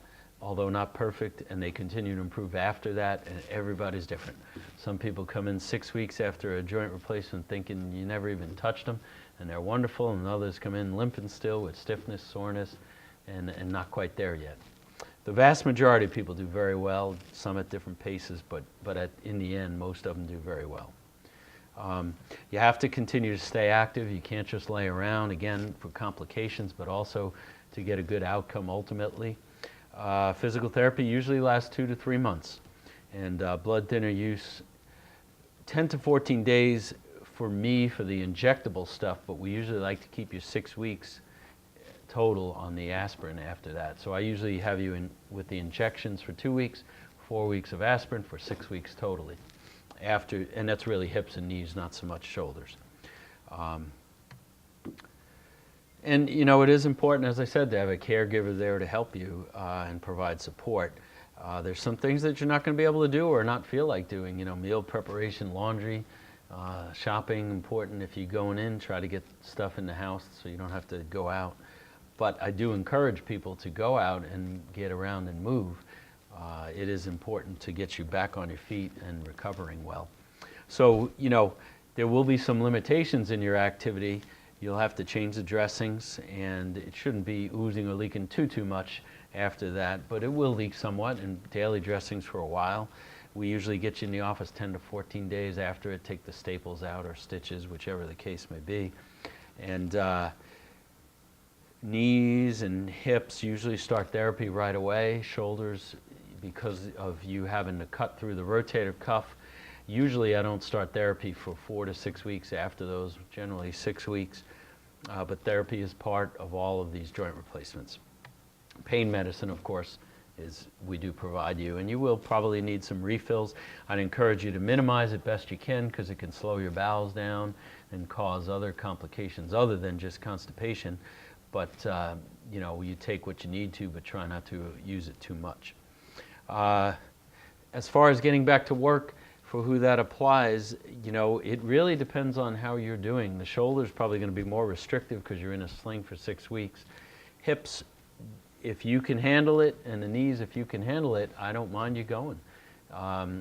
although not perfect, and they continue to improve after that, and everybody's different. Some people come in 6 weeks after a joint replacement thinking you never even touched them, and they're wonderful, and others come in limping still with stiffness, soreness, and not quite there yet. The vast majority of people do very well, some at different paces, but in the end, most of them do very well. You have to continue to stay active. You can't just lay around, again, for complications, but also to get a good outcome ultimately. Physical therapy usually lasts 2 to 3 months, and blood thinner use 10 to 14 days for me for the injectable stuff, but we usually like to keep you 6 weeks total on the aspirin after that. So I usually have you in with the injections for 2 weeks, 4 weeks of aspirin for 6 weeks totally. And that's really hips and knees, not so much shoulders. And you know, it is important, as I said, to have a caregiver there to help you and provide support. There's some things that you're not going to be able to do or not feel like doing. You know, meal preparation, laundry, shopping, important. If you're going in, try to get stuff in the house so you don't have to go out. But I do encourage people to go out and get around and move. It is important to get you back on your feet and recovering well. So, you know, there will be some limitations in your activity. You'll have to change the dressings, and it shouldn't be oozing or leaking too much after that, but it will leak somewhat in daily dressings for a while. We usually get you in the office 10 to 14 days after it, take the staples out or stitches, whichever the case may be. And Knees and hips usually start therapy right away. Shoulders, because of you having to cut through the rotator cuff, usually I don't start therapy for 4 to 6 weeks after those, generally 6 weeks. But therapy is part of all of these joint replacements. Pain medicine, of course, we do provide you, and you will probably need some refills. I'd encourage you to minimize it best you can, because it can slow your bowels down and cause other complications other than just constipation. But you know, you take what you need to, but try not to use it too much. As far as getting back to work, for who that applies, you know, it really depends on how you're doing. The shoulder's probably going to be more restrictive because you're in a sling for 6 weeks. Hips, if you can handle it, and the knees, if you can handle it, I don't mind you going.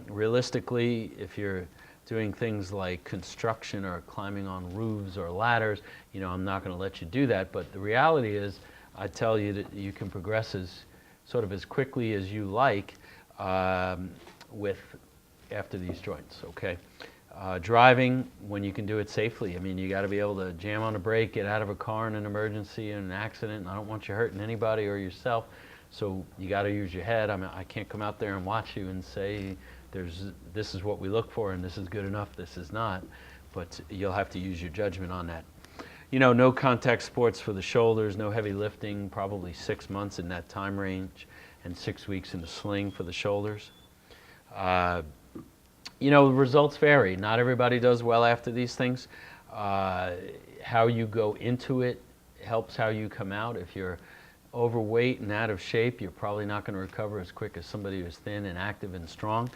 Realistically, if you're doing things like construction or climbing on roofs or ladders, you know, I'm not going to let you do that. But the reality is, I tell you that you can progress as quickly as you like after these joints. Okay. Driving, when you can do it safely. I mean, you got to be able to jam on a brake, get out of a car in an emergency, in an accident. And I don't want you hurting anybody or yourself. So you got to use your head. I mean, I can't come out there and watch you and say, this is what we look for and this is good enough, this is not. But you'll have to use your judgment on that. You know, no contact sports for the shoulders, no heavy lifting, probably 6 months in that time range, and 6 weeks in the sling for the shoulders. You know, the results vary. Not everybody does well after these things. How you go into it helps how you come out. If you're overweight and out of shape, you're probably not going to recover as quick as somebody who's thin and active and strong.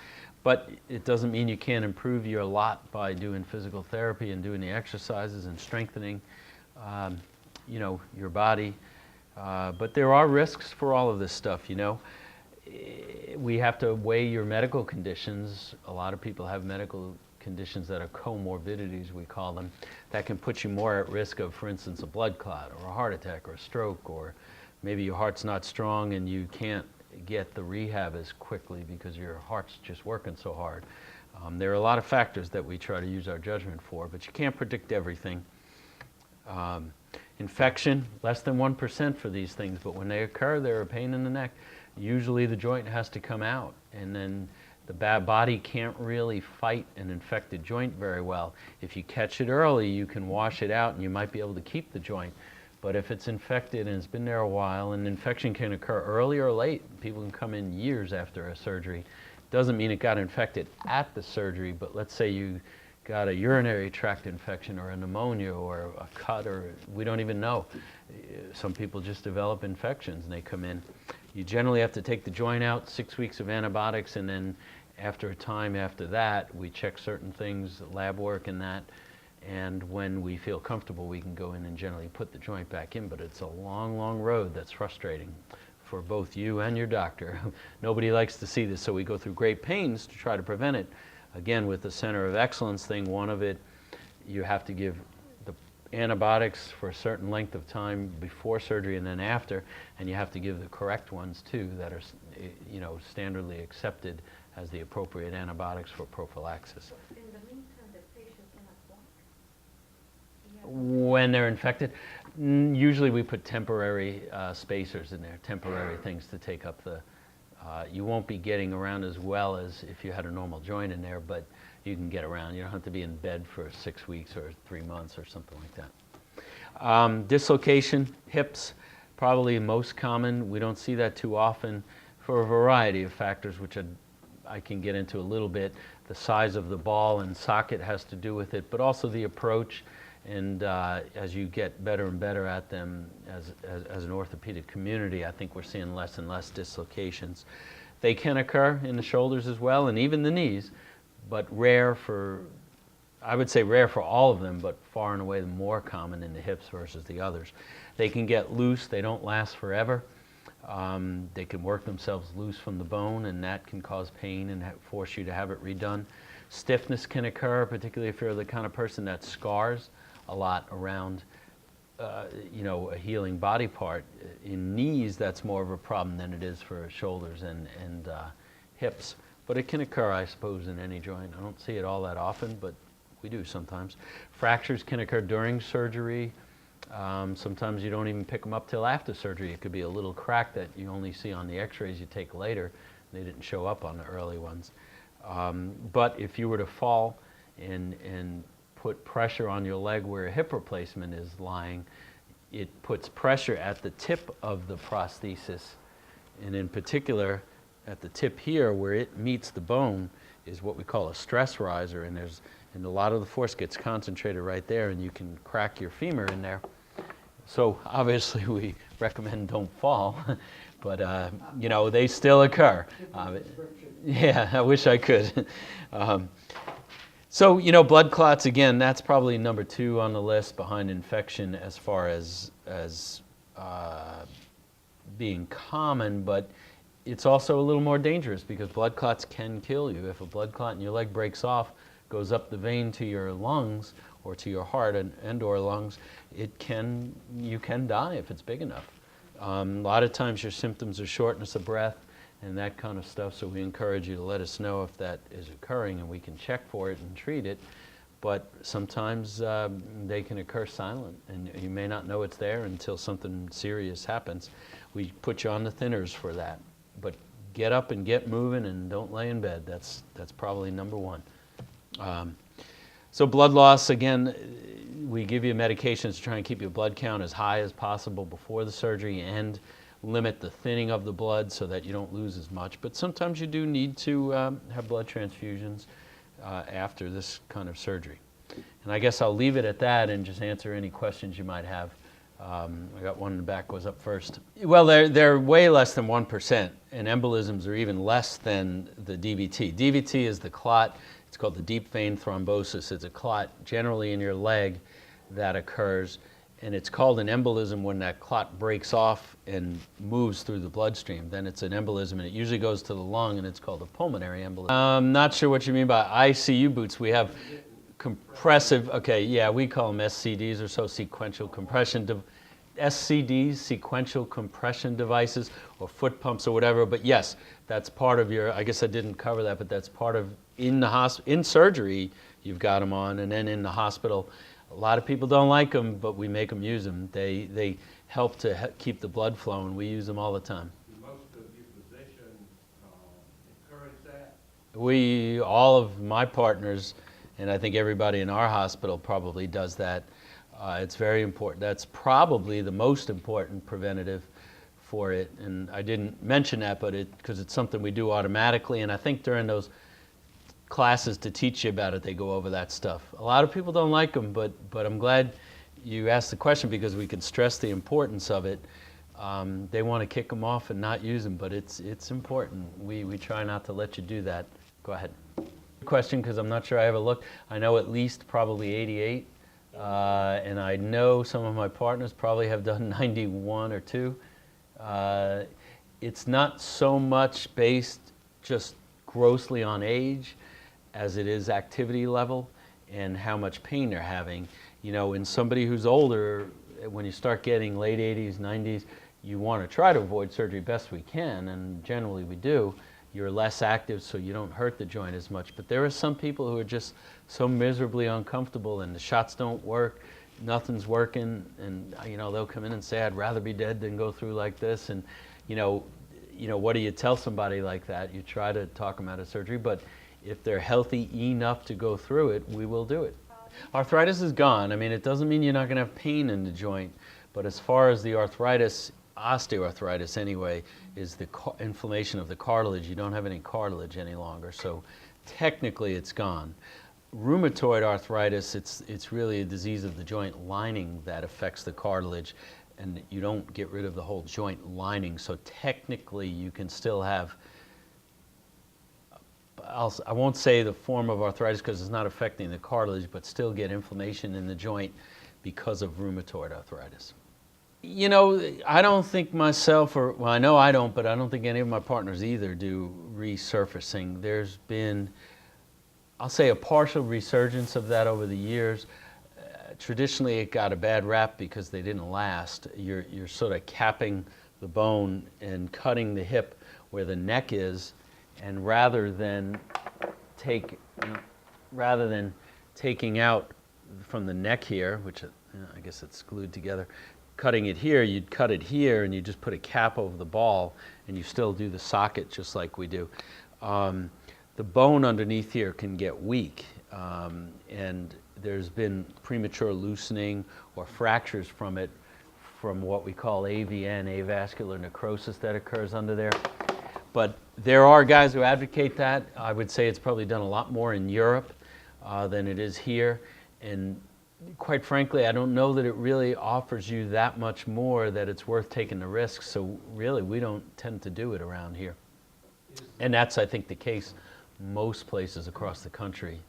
But it doesn't mean you can't improve your lot by doing physical therapy and doing the exercises and strengthening, you know, your body. But there are risks for all of this stuff, you know. We have to weigh your medical conditions. A lot of people have medical conditions that are comorbidities, we call them, that can put you more at risk of, for instance, a blood clot or a heart attack or a stroke, or maybe your heart's not strong and you can't get the rehab as quickly because your heart's just working so hard. There are a lot of factors that we try to use our judgment for, but you can't predict everything. Infection, less than 1% for these things, but when they occur, they're a pain in the neck. Usually the joint has to come out, and then the body can't really fight an infected joint very well. If you catch it early, you can wash it out and you might be able to keep the joint. But if it's infected and it's been there a while, and infection can occur early or late, people can come in years after a surgery. Doesn't mean it got infected at the surgery, but let's say you got a urinary tract infection or a pneumonia or a cut, or we don't even know. Some people just develop infections and they come in. You generally have to take the joint out, 6 weeks of antibiotics, and then after a time after that, we check certain things, lab work and that, and when we feel comfortable, we can go in and generally put the joint back in, but it's a long, long road that's frustrating for both you and your doctor. Nobody likes to see this, so we go through great pains to try to prevent it. Again, with the Center of Excellence thing, one of it, you have to give the antibiotics for a certain length of time before surgery and then after, and you have to give the correct ones too that are, you know, standardly accepted as the appropriate antibiotics for prophylaxis. In the meantime, the patient cannot walk? When they're infected, usually we put temporary spacers in there, temporary things to take up the, you won't be getting around as well as if you had a normal joint in there, but you can get around. You don't have to be in bed for 6 weeks or 3 months or something like that. Dislocation, hips, probably most common. We don't see that too often for a variety of factors, which I can get into a little bit. The size of the ball and socket has to do with it, but also the approach. And as you get better and better at them as an orthopedic community, I think we're seeing less and less dislocations. They can occur in the shoulders as well, and even the knees, but rare for, I would say rare for all of them, but far and away the more common in the hips versus the others. They can get loose, they don't last forever. They can work themselves loose from the bone, and that can cause pain and force you to have it redone. Stiffness can occur, particularly if you're the kind of person that scars a lot around you know, a healing body part. In knees, that's more of a problem than it is for shoulders and hips. But it can occur, I suppose, in any joint. I don't see it all that often, but we do sometimes. Fractures can occur during surgery. Sometimes you don't even pick them up till after surgery. It could be a little crack that you only see on the x-rays you take later. They didn't show up on the early ones. But if you were to fall and put pressure on your leg where a hip replacement is lying, it puts pressure at the tip of the prosthesis, and in particular at the tip here where it meets the bone is what we call a stress riser, and a lot of the force gets concentrated right there, and you can crack your femur in there. So obviously we recommend don't fall, but you know, they still occur. Yeah, I wish I could. So, you know, blood clots, again, that's probably number 2 on the list behind infection as far as being common, but it's also a little more dangerous because blood clots can kill you. If a blood clot in your leg breaks off, goes up the vein to your lungs or to your heart and or lungs, you can die if it's big enough. A lot of times your symptoms are shortness of breath and that kind of stuff, so we encourage you to let us know if that is occurring and we can check for it and treat it. But sometimes they can occur silent, and you may not know it's there until something serious happens. We put you on the thinners for that. But get up and get moving and don't lay in bed. That's probably number 1. So blood loss, again, we give you medications to try and keep your blood count as high as possible before the surgery and limit the thinning of the blood so that you don't lose as much. But sometimes you do need to have blood transfusions after this kind of surgery. And I guess I'll leave it at that and just answer any questions you might have. I got one in the back, was up first. Well, they're way less than 1%, and embolisms are even less than the DVT. DVT is the clot. It's called the deep vein thrombosis. It's a clot generally in your leg that occurs, and it's called an embolism when that clot breaks off and moves through the bloodstream. Then it's an embolism, and it usually goes to the lung, and it's called a pulmonary embolism. I'm not sure what you mean by ICU boots. We have compressive, okay, yeah, we call them SCDs or so, sequential compression SCDs, sequential compression devices, or foot pumps or whatever. But yes, that's part of your, I guess I didn't cover that, but that's part of, in surgery, you've got them on, and then in the hospital, a lot of people don't like them, but we make them use them. They help to keep the blood flowing. We use them all the time. Do most of you physicians encourage that? All of my partners, and I think everybody in our hospital probably does that. It's very important. That's probably the most important preventative for it. And I didn't mention that, but because it's something we do automatically. And I think during those classes to teach you about it, they go over that stuff. A lot of people don't like them, but I'm glad you asked the question because we can stress the importance of it. They want to kick them off and not use them, but it's important. We try not to let you do that. Go ahead. Question, because I'm not sure I ever looked. I know at least probably 88. And I know some of my partners probably have done 91 or 2. It's not so much based just grossly on age as it is activity level and how much pain they're having. You know, in somebody who's older, when you start getting late 80s, 90s, you want to try to avoid surgery best we can, and generally we do. You're less active so you don't hurt the joint as much. But there are some people who are just so miserably uncomfortable and the shots don't work, nothing's working, and you know, they'll come in and say, I'd rather be dead than go through like this. And you know, what do you tell somebody like that? You try to talk them out of surgery, but if they're healthy enough to go through it, we will do it. Arthritis is gone. I mean, it doesn't mean you're not going to have pain in the joint, but as far as the arthritis, osteoarthritis anyway, is the inflammation of the cartilage. You don't have any cartilage any longer, so technically it's gone. Rheumatoid arthritis, it's really a disease of the joint lining that affects the cartilage, and you don't get rid of the whole joint lining, so technically you can still have, I won't say the form of arthritis because it's not affecting the cartilage, but still get inflammation in the joint because of rheumatoid arthritis. You know, I don't think myself, well, I know I don't, but I don't think any of my partners either do resurfacing. There's been, I'll say, a partial resurgence of that over the years. Traditionally, it got a bad rap because they didn't last. You're sort of capping the bone and cutting the hip where the neck is, and rather than taking out from the neck here, which I guess it's glued together. Cutting it here, you'd cut it here and you just put a cap over the ball and you still do the socket just like we do. The bone underneath here can get weak, and there's been premature loosening or fractures from it, from what we call AVN, avascular necrosis, that occurs under there. But there are guys who advocate that. I would say it's probably done a lot more in Europe than it is here. And quite frankly, I don't know that it really offers you that much more that it's worth taking the risk. So really, we don't tend to do it around here. And that's, I think, the case most places across the country.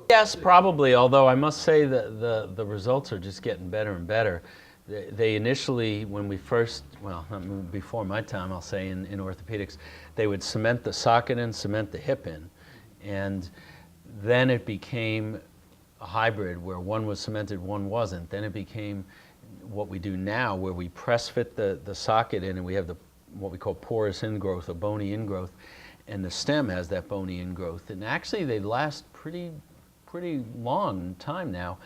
Yes, probably, although I must say that the results are just getting better and better. They initially, when we first, well, before my time, I'll say, in orthopedics, they would cement the socket in, cement the hip in. And then it became a hybrid where one was cemented, one wasn't. Then it became what we do now, where we press fit the socket in and we have what we call porous ingrowth or bony ingrowth, and the stem has that bony ingrowth. And actually they last pretty long time now.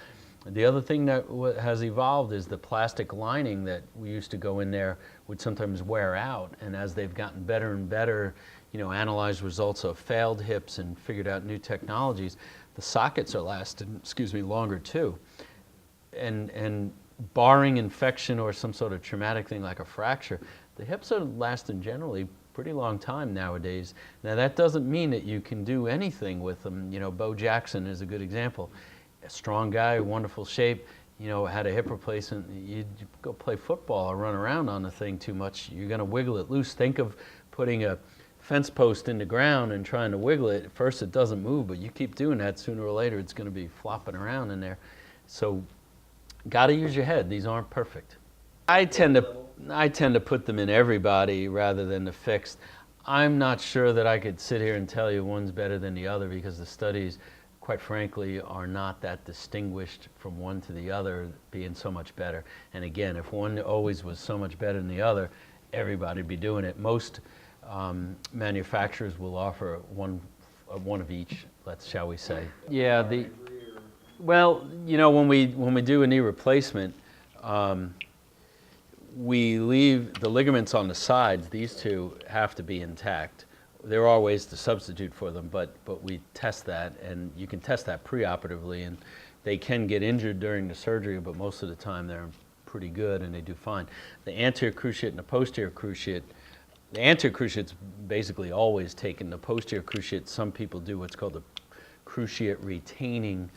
The other thing that has evolved is the plastic lining that we used to go in there would sometimes wear out, and as they've gotten better and better, analyzed results of failed hips and figured out new technologies, the sockets are lasting, longer too. And barring infection or some sort of traumatic thing like a fracture, the hips are lasting generally pretty long time nowadays. Now that doesn't mean that you can do anything with them. Bo Jackson is a good example. A strong guy, wonderful shape, had a hip replacement. You go play football or run around on the thing too much, you're going to wiggle it loose. Think of putting a fence post in the ground and trying to wiggle it. At first it doesn't move, but you keep doing that, sooner or later it's going to be flopping around in there. So got to use your head. These aren't perfect. I tend to put them in everybody rather than the fixed. I'm not sure that I could sit here and tell you one's better than the other, because the studies, quite frankly, are not that distinguished from one to the other being so much better. And again, if one always was so much better than the other, everybody'd be doing it. Most manufacturers will offer one of each, shall we say. Yeah, well, when we do a knee replacement, we leave the ligaments on the sides. These two have to be intact. There are ways to substitute for them, but we test that, and you can test that preoperatively, and they can get injured during the surgery, but most of the time they're pretty good and they do fine. The anterior cruciate and the posterior cruciate, the anterior cruciate's basically always taken. The posterior cruciate, some people do what's called a cruciate retaining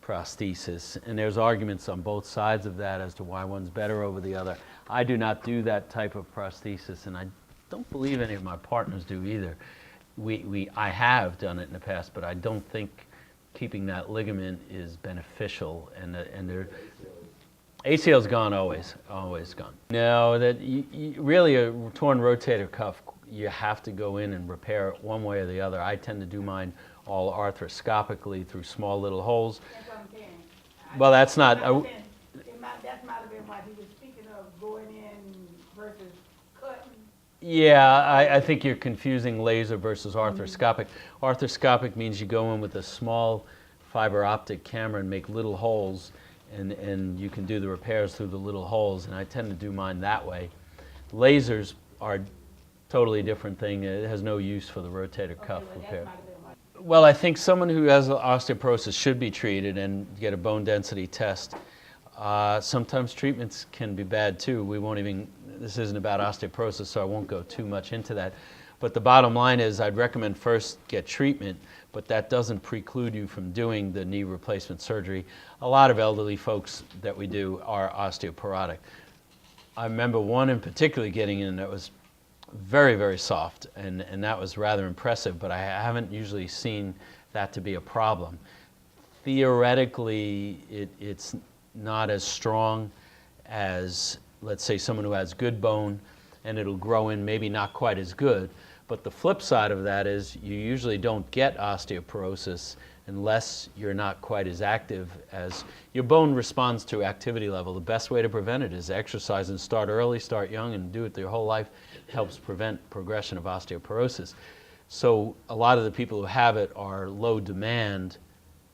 prosthesis, and there's arguments on both sides of that as to why one's better over the other. I do not do that type of prosthesis, and I don't believe any of my partners do either. I have done it in the past, but I don't think keeping that ligament is beneficial, and ACL's gone, always gone. No, that really a torn rotator cuff, you have to go in and repair it one way or the other. I tend to do mine all arthroscopically through small little holes. That's what I'm saying. Well, that's not. That might have been why he was speaking of going in versus cutting. Yeah, I think you're confusing laser versus arthroscopic. Arthroscopic means you go in with a small fiber optic camera and make little holes, and you can do the repairs through the little holes, and I tend to do mine that way. Lasers are a totally different thing. It has no use for the rotator cuff repair. Well, I think someone who has osteoporosis should be treated and get a bone density test. Sometimes treatments can be bad too. This isn't about osteoporosis, so I won't go too much into that. But the bottom line is I'd recommend first get treatment, but that doesn't preclude you from doing the knee replacement surgery. A lot of elderly folks that we do are osteoporotic. I remember one in particular getting in that was very, very soft, and that was rather impressive, but I haven't usually seen that to be a problem. Theoretically, it's not as strong as, let's say, someone who has good bone, and it'll grow in maybe not quite as good. But the flip side of that is you usually don't get osteoporosis unless you're not quite as active as your bone responds to activity level. The best way to prevent it is exercise, and start early, start young, and do it your whole life. Helps prevent progression of osteoporosis. So a lot of the people who have it are low demand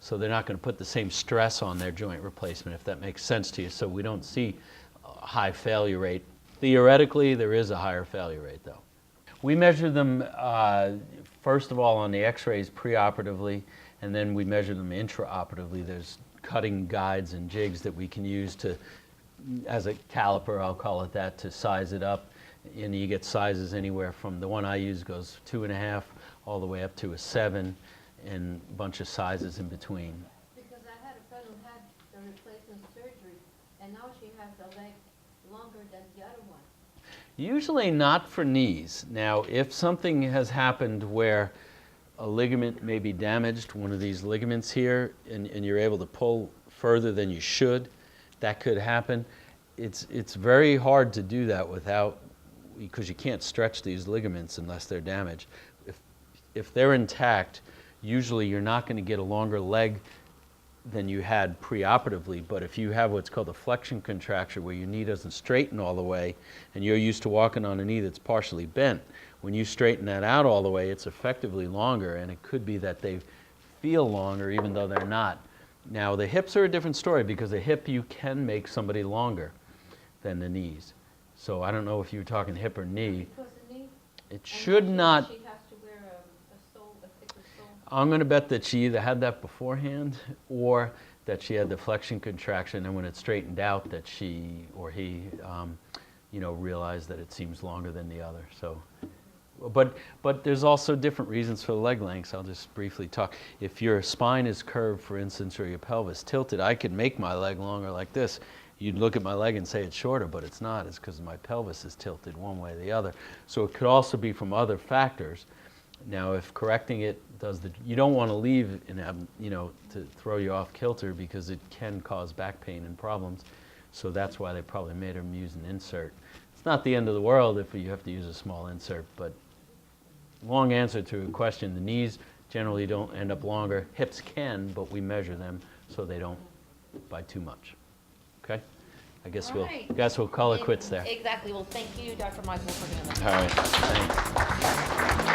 So they're not going to put the same stress on their joint replacement, if that makes sense to you. So we don't see a high failure rate. Theoretically, there is a higher failure rate, though. We measure them, first of all, on the x-rays preoperatively, and then we measure them intraoperatively. There's cutting guides and jigs that we can use to, as a caliper, I'll call it that, to size it up. And you get sizes anywhere from, the one I use goes 2.5 all the way up to a 7, and a bunch of sizes in between. Because I had a friend who had the replacement surgery, and now she has the leg longer than the other one. Usually not for knees. Now, if something has happened where a ligament may be damaged, one of these ligaments here, and you're able to pull further than you should, that could happen. It's very hard to do that without, because you can't stretch these ligaments unless they're damaged. If they're intact, usually you're not going to get a longer leg than you had preoperatively, but if you have what's called a flexion contracture, where your knee doesn't straighten all the way, and you're used to walking on a knee that's partially bent, when you straighten that out all the way, it's effectively longer, and it could be that they feel longer even though they're not. Now, the hips are a different story, because the hip, you can make somebody longer than the knees. So I don't know if you were talking hip or knee. Because the knee, It and should now not. she has to wear a sole, a thicker sole. I'm going to bet that she either had that beforehand, or that she had the flexion contraction, and when it straightened out, that she or he, realized that it seems longer than the other. So, but there's also different reasons for the leg lengths. I'll just briefly talk. If your spine is curved, for instance, or your pelvis tilted, I could make my leg longer like this. You'd look at my leg and say it's shorter, but it's not. It's because my pelvis is tilted one way or the other. So it could also be from other factors. Now, if correcting it does you don't want to leave to throw you off kilter, because it can cause back pain and problems. So that's why they probably made them use an insert. It's not the end of the world if you have to use a small insert, but long answer to a question, the knees generally don't end up longer. Hips can, but we measure them so they don't by too much. Okay? I guess All right. we'll call it quits there. Exactly. Well, thank you, Dr. Mikol, for doing this. All right. Thanks.